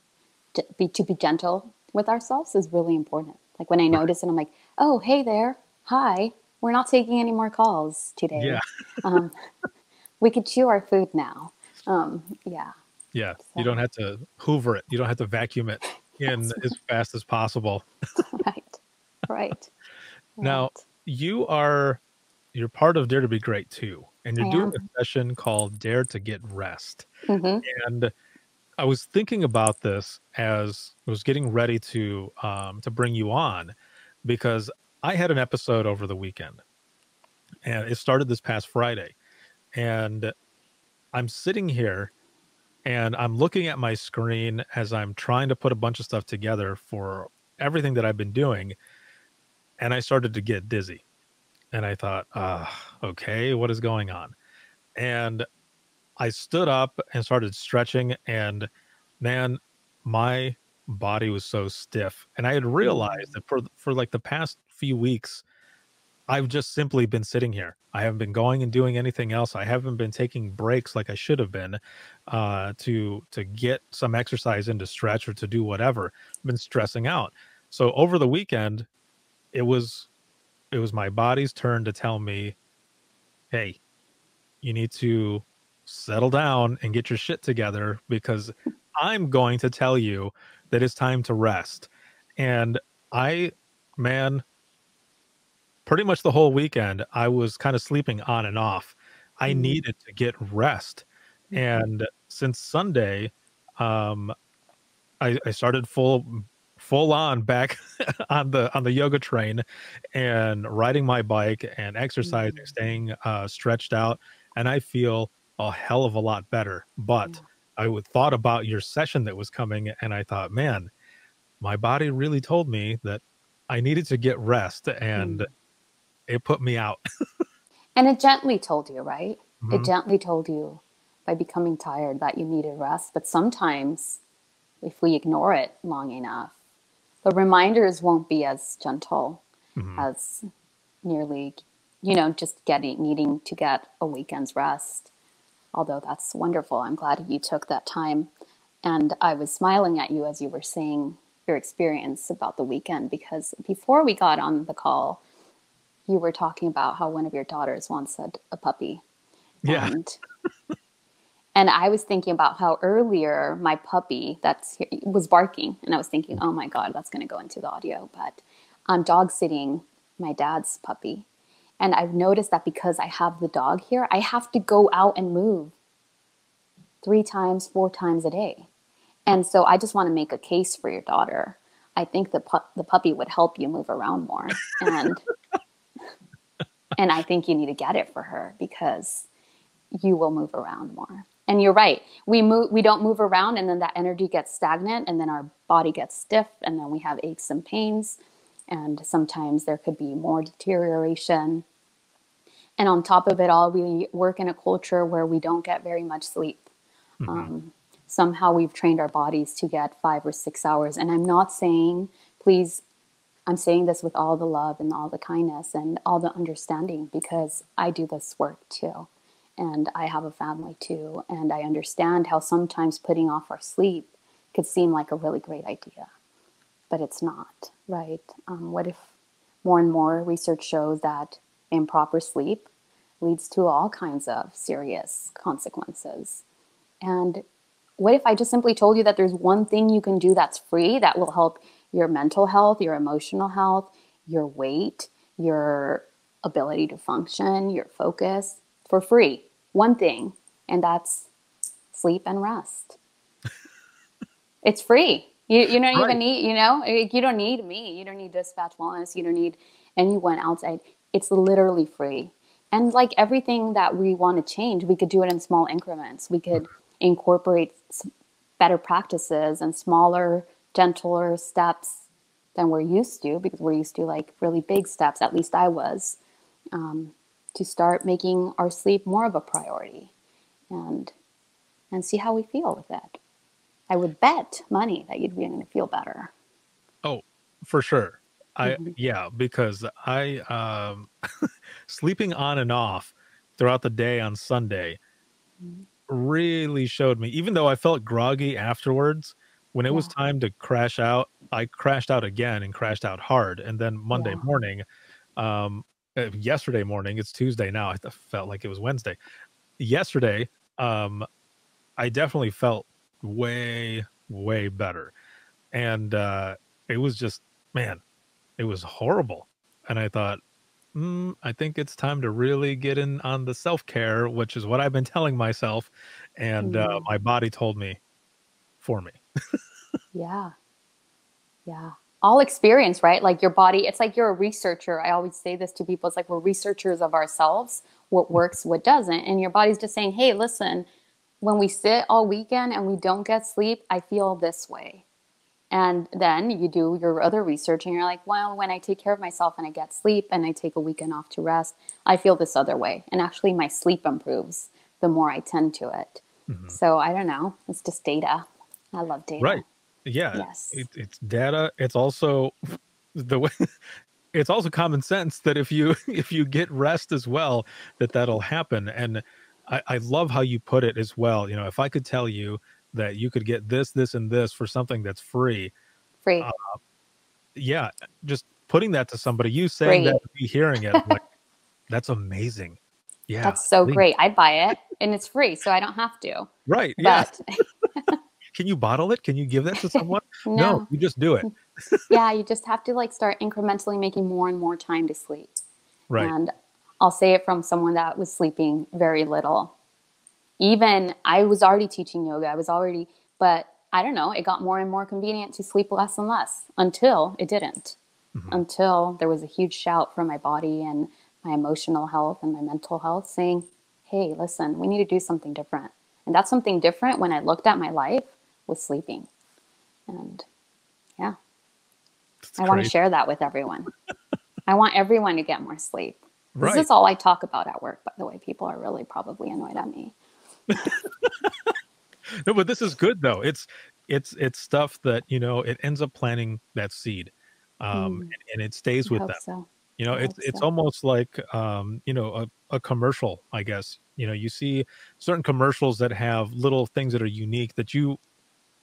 to be gentle with ourselves is really important. Like when I notice it, I'm like, oh, hey there. Hi. We're not taking any more calls today. Yeah. We could chew our food now. Yeah. Yeah. You don't have to hoover it. You don't have to vacuum it in as fast as possible. Right. Now, you're part of Dare to Be Great too. And you're doing a session called Dare to Get Rest. Mm-hmm. And I was thinking about this as I was getting ready to bring you on, because I had an episode over the weekend and it started this past Friday. And I'm sitting here and I'm looking at my screen as I'm trying to put a bunch of stuff together for everything that I've been doing. And I started to get dizzy. And I thought, okay, what is going on? And I stood up and started stretching, and man, my body was so stiff. And I had realized that for like the past few weeks, I've just simply been sitting here. I haven't been going and doing anything else. I haven't been taking breaks like I should have been to get some exercise in, to stretch or to do whatever. I've been stressing out. So over the weekend, it was my body's turn to tell me, hey, you need to settle down and get your shit together, because I'm going to tell you that it's time to rest. And pretty much the whole weekend, I was kind of sleeping on and off. I needed to get rest. And since Sunday, I started full on back on the yoga train and riding my bike and exercising, staying stretched out. And I feel a hell of a lot better. But I thought about your session that was coming, and I thought, man, my body really told me that I needed to get rest, and it put me out. And it gently told you, right? Mm-hmm. It gently told you by becoming tired that you needed rest. But sometimes if we ignore it long enough, the reminders won't be as gentle as nearly, just needing to get a weekend's rest. Although that's wonderful. I'm glad you took that time. And I was smiling at you as you were saying your experience about the weekend, because before we got on the call, you were talking about how one of your daughters once had a puppy. Yeah. And I was thinking about how earlier my puppy was barking. And I was thinking, oh my God, that's going to go into the audio. But I'm dog sitting my dad's puppy. And I've noticed that because I have the dog here, I have to go out and move 3 times, 4 times a day. And so I just want to make a case for your daughter. I think the puppy would help you move around more. And I think you need to get it for her, because you will move around more. And you're right. We don't move around, and then that energy gets stagnant, and then our body gets stiff, and then we have aches and pains. And sometimes there could be more deterioration. And on top of it all, we work in a culture where we don't get very much sleep. Somehow we've trained our bodies to get 5 or 6 hours. And I'm not saying, please, I'm saying this with all the love and all the kindness and all the understanding, because I do this work too. And I have a family too. And I understand how sometimes putting off our sleep could seem like a really great idea, but it's not, right? What if more and more research shows that improper sleep leads to all kinds of serious consequences? And what if I just simply told you that there's one thing you can do that's free that will help your mental health, your emotional health, your weight, your ability to function, your focus, for free? One thing, and that's sleep and rest. It's free. You don't even Right. need, you don't need me. You don't need Dispatch Wellness. You don't need anyone outside. It's literally free. And like everything that we want to change, we could do it in small increments. We could incorporate better practices and smaller, gentler steps than we're used to, because we're used to like really big steps, at least I was, to start making our sleep more of a priority and see how we feel with it. I would bet money that you'd be going to feel better. Oh, for sure. Mhm. Yeah, because sleeping on and off throughout the day on Sunday really showed me, even though I felt groggy afterwards, when it was Yeah, time to crash out, I crashed out again and crashed out hard. And then Monday yeah. morning, um, yesterday morning, it's Tuesday now. Felt like it was Wednesday. Yesterday, um, I definitely felt way, way better. And it was just, man, it was horrible. And I thought, I think it's time to really get in on the self care, which is what I've been telling myself. And Mm, my body told me for me. yeah, yeah. All experience, right? Like your body, it's like you're a researcher. I always say this to people. It's like we're researchers of ourselves, what works, what doesn't. And your body's just saying, hey, listen, when we sit all weekend and we don't get sleep, I feel this way. And then you do your other research and you're like, well, when I take care of myself and I get sleep and I take a weekend off to rest, I feel this other way. And actually, my sleep improves the more I tend to it. Mhm. So I don't know. It's just data. I love data. Right. Yeah. Yes. It's data. It's also the way it's also common sense that if you if you get rest as well, that'll happen. And I love how you put it as well. If I could tell you that you could get this, and this for something that's free, Free. uh, yeah, just putting that to somebody, you saying that, Free. me hearing it, I'm like, that's amazing. Yeah, That's so please. great. I'd buy it and it's free, so I don't have to. Right. Yeah. But Can you bottle it? Can you give that to someone? No, no. you just do it. Yeah, you just have to like start incrementally making more and more time to sleep. Right. And I'll say it from someone that was sleeping very little. Even I was already teaching yoga. But I don't know, it got more and more convenient to sleep less and less until it didn't. Mhm. Until there was a huge shout from my body and my emotional health and my mental health saying, hey, listen, we need to do something different. And that's something different when I looked at my life was sleeping. And yeah, That's I want to crazy. share that with everyone. I want everyone to get more sleep. This Right. is all I talk about at work, by the way. People are really probably annoyed at me. No, but this is good though. It's stuff that, it ends up planting that seed. Mm, And it stays I with hope them. so. I It's hope it's so. almost like a commercial, I guess. You see certain commercials that have little things that are unique that you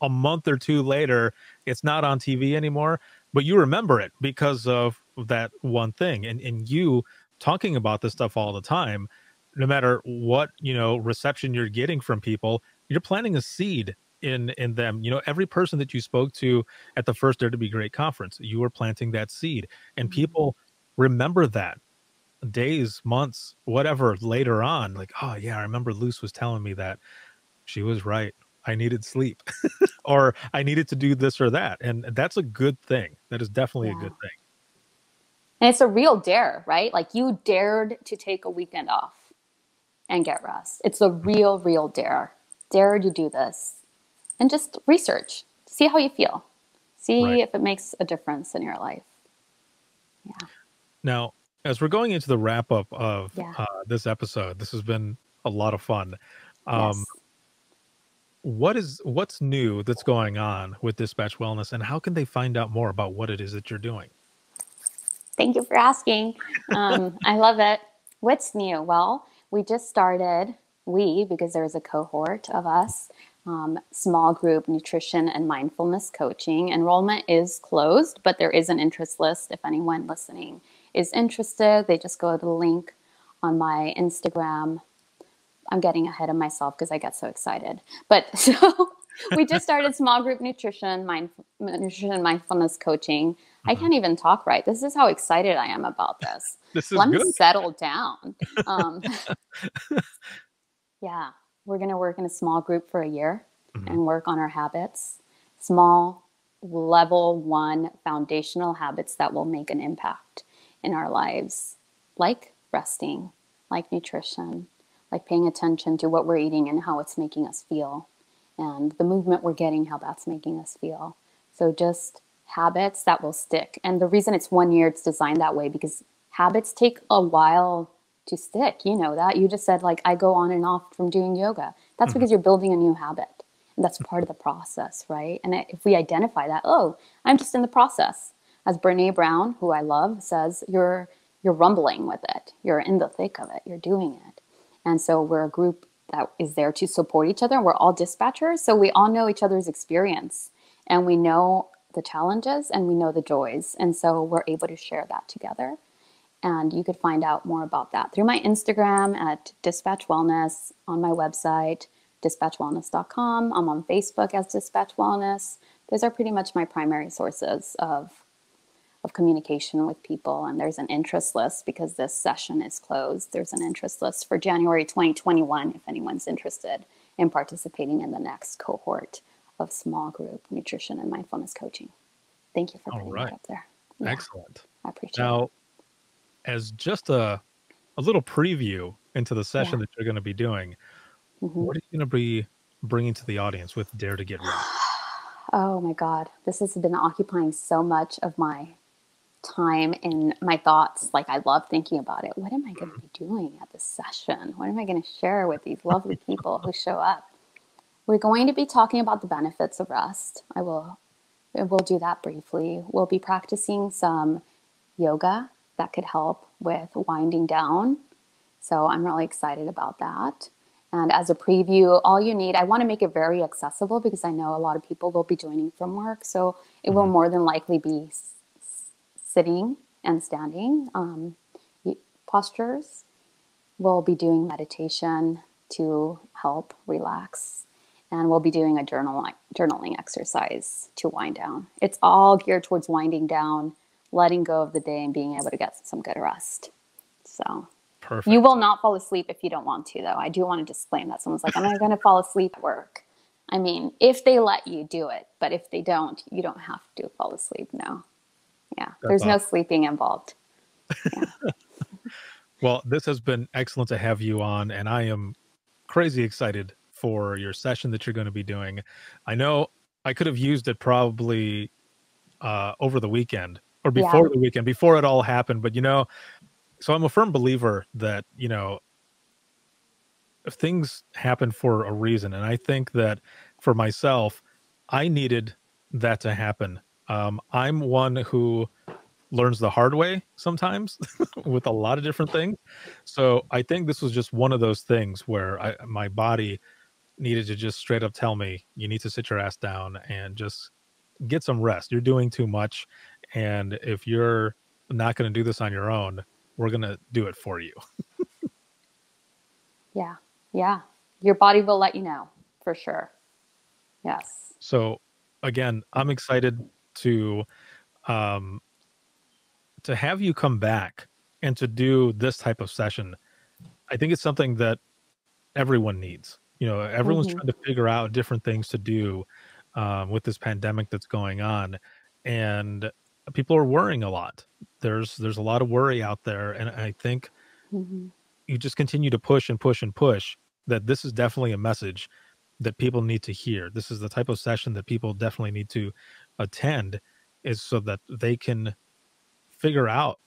a month or two later, it's not on TV anymore, but you remember it because of that one thing. And you talking about this stuff all the time, no matter what, reception you're getting from people, you're planting a seed in them. Every person that you spoke to at the first Dare to Be Great conference, you were planting that seed. And Mm, people remember that days, months, whatever later on, like, oh yeah, I remember Luce was telling me that she was right. I needed sleep or I needed to do this or that. And that's a good thing. That is definitely a yeah. good thing. And it's a real dare, right? Like you dared to take a weekend off and get rest. It's a real, real dare. Dare to do this and just research. See how you feel. Right. See if it makes a difference in your life. Yeah. Now, as we're going into the wrap up of Yeah. this episode, this has been a lot of fun. Um, Yes. what's new that's going on with Dispatch Wellness, and how can they find out more about what it is that you're doing? Thank you for asking. I love it. What's new? Well, we just started, because there's a cohort of us, small group nutrition and mindfulness coaching. Enrollment is closed, but there is an interest list. If anyone listening is interested, they just go to the link on my Instagram. I'm getting ahead of myself because I get so excited. But so we just started small group nutrition and mindfulness coaching. I Mhm. can't even talk right. This is how excited I am about this. This is Let me good. settle down. Um, yeah, we're going to work in a small group for a year Mhm. and work on our habits. Small. level one foundational habits that will make an impact in our lives, like resting, like nutrition, like paying attention to what we're eating and how it's making us feel, and the movement we're getting, how that's making us feel. So just habits that will stick. And the reason it's 1 year, it's designed that way because habits take a while to stick. You know that. You just said, like, I go on and off from doing yoga. That's because you're building a new habit. And that's part of the process, right? And if we identify that, oh, I'm just in the process. As Brene Brown, who I love, says, you're rumbling with it. You're in the thick of it. You're doing it. And so we're a group that is there to support each other. And we're all dispatchers. So we all know each other's experience. And we know the challenges and we know the joys. And so we're able to share that together. And you could find out more about that through my Instagram at Dispatch Wellness, on my website, dispatchwellness.com. I'm on Facebook as Dispatch Wellness. Those are pretty much my primary sources of communication with people. And there's an interest list because this session is closed. There's an interest list for January 2021 if anyone's interested in participating in the next cohort of small group nutrition and mindfulness coaching. Thank you for putting that up there. Yeah, excellent. I appreciate it. Now, as just a little preview into the session that you're going to be doing, what are you going to be bringing to the audience with Dare to Get Ready? Oh my God, this has been occupying so much of my time and my thoughts. Like, I love thinking about it. What am I going to be doing at this session? What am I going to share with these lovely people who show up? We're going to be talking about the benefits of rest. We'll do that briefly. We'll be practicing some yoga that could help with winding down. So I'm really excited about that. And as a preview, all you need, I want to make it very accessible because I know a lot of people will be joining from work. So it will more than likely be sitting and standing postures. We'll be doing meditation to help relax. And we'll be doing a journaling exercise to wind down. It's all geared towards winding down, letting go of the day, and being able to get some good rest. So perfect. You will not fall asleep if you don't want to, though. I do want to disclaim that. Someone's like, am I going to fall asleep at work? I mean, if they let you, do it. But if they don't, you don't have to fall asleep. No. Yeah. There's no sleeping involved. Yeah. Well, this has been excellent to have you on, and I am crazy excited for your session that you're going to be doing. I know I could have used it probably over the weekend or before the weekend, before it all happened. But, so I'm a firm believer that, if things happen for a reason. And I think that for myself, I needed that to happen. I'm one who learns the hard way sometimes with a lot of different things. So I think this was just one of those things where my body needed to just straight up tell me, you need to sit your ass down and just get some rest. You're doing too much. And if you're not going to do this on your own, we're going to do it for you. Yeah. Yeah. Your body will let you know for sure. Yes. So again, I'm excited to have you come back and to do this type of session. I think it's something that everyone needs. Everyone's trying to figure out different things to do with this pandemic that's going on, and people are worrying a lot. There's a lot of worry out there, and I think you just continue to push and push and push that this is definitely a message that people need to hear. This is the type of session that people definitely need to attend, is so that they can figure out,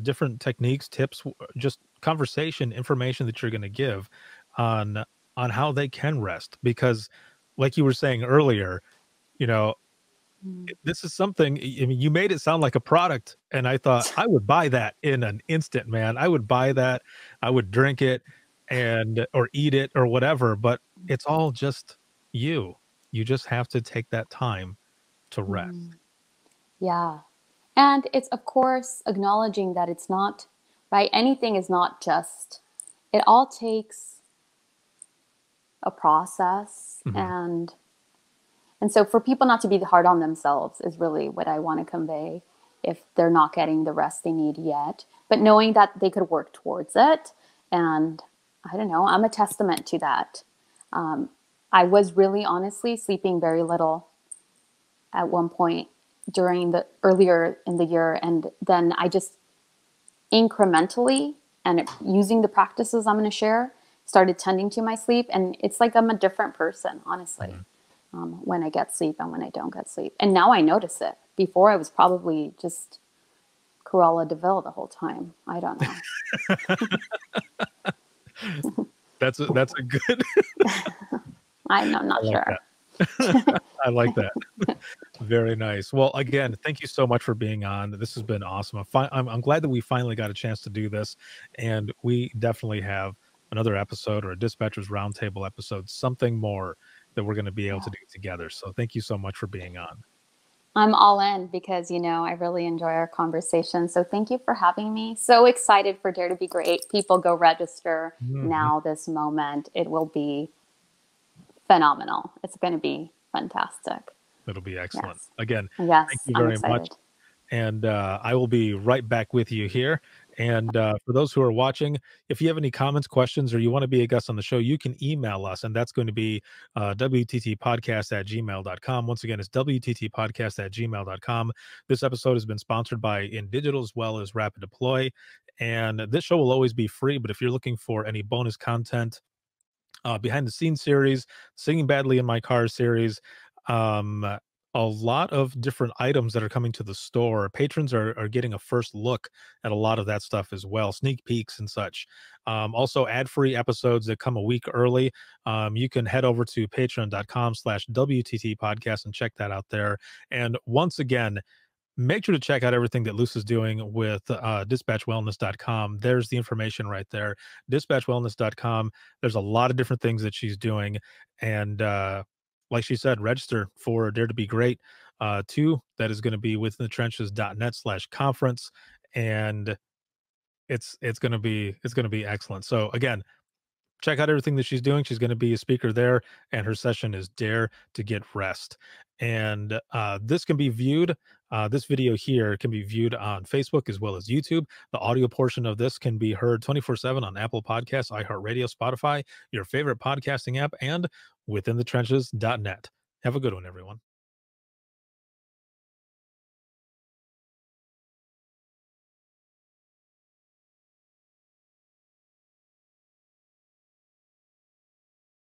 different techniques, tips, just conversation, information that you're going to give on how they can rest. Because like you were saying earlier, this is something, I mean, you made it sound like a product, and I thought I would buy that in an instant, man. I would buy that. I would drink it or eat it or whatever, but it's all just you just have to take that time to rest. Yeah. And it's, of course, acknowledging that it's not, right? Anything is not just, it all takes a process. And so for people not to be hard on themselves is really what I want to convey if they're not getting the rest they need yet, but knowing that they could work towards it. And I don't know, I'm a testament to that. I was really honestly sleeping very little at one point during the earlier in the year. And then I just incrementally and using the practices I'm going to share, started tending to my sleep. And it's like I'm a different person, honestly, when I get sleep and when I don't get sleep. And now I notice it. Before I was probably just Cruella de Vil the whole time. I don't know. That's a good. I'm not sure. I like that. Very nice. Well, again, thank you so much for being on. This has been awesome. I'm glad that we finally got a chance to do this, and we definitely have another episode or a Dispatchers Roundtable episode, something more that we're going to be able to do together. So thank you so much for being on. I'm all in because, I really enjoy our conversation. So thank you for having me. So excited for Dare to Be Great. People go register now, this moment. It will be phenomenal. It's going to be fantastic. It'll be excellent. Yes. Again, yes, thank you very much. And I will be right back with you here. And for those who are watching, if you have any comments, questions, or you want to be a guest on the show, you can email us. And that's going to be wttpodcast@gmail.com. Once again, it's wttpodcast@gmail.com. This episode has been sponsored by InDigital as well as Rapid Deploy. And this show will always be free. But if you're looking for any bonus content, behind the scenes series, Singing Badly in My Car series, a lot of different items that are coming to the store. Patrons are getting a first look at a lot of that stuff as well, sneak peeks and such. Also ad-free episodes that come a week early. You can head over to patreon.com/WTT podcast and check that out there. And once again, make sure to check out everything that Luce is doing with dispatchwellness.com. There's the information right there. Dispatchwellness.com. There's a lot of different things that she's doing. And like she said, register for Dare to Be Great 2. That is going to be withinthetrenches.net/conference. And it's going to be excellent. So again, check out everything that she's doing. She's going to be a speaker there, and her session is Dare to Get Rest. And this can be viewed, this video here can be viewed on Facebook as well as YouTube. The audio portion of this can be heard 24/7 on Apple Podcasts, iHeartRadio, Spotify, your favorite podcasting app, and withinthetrenches.net. Have a good one, everyone.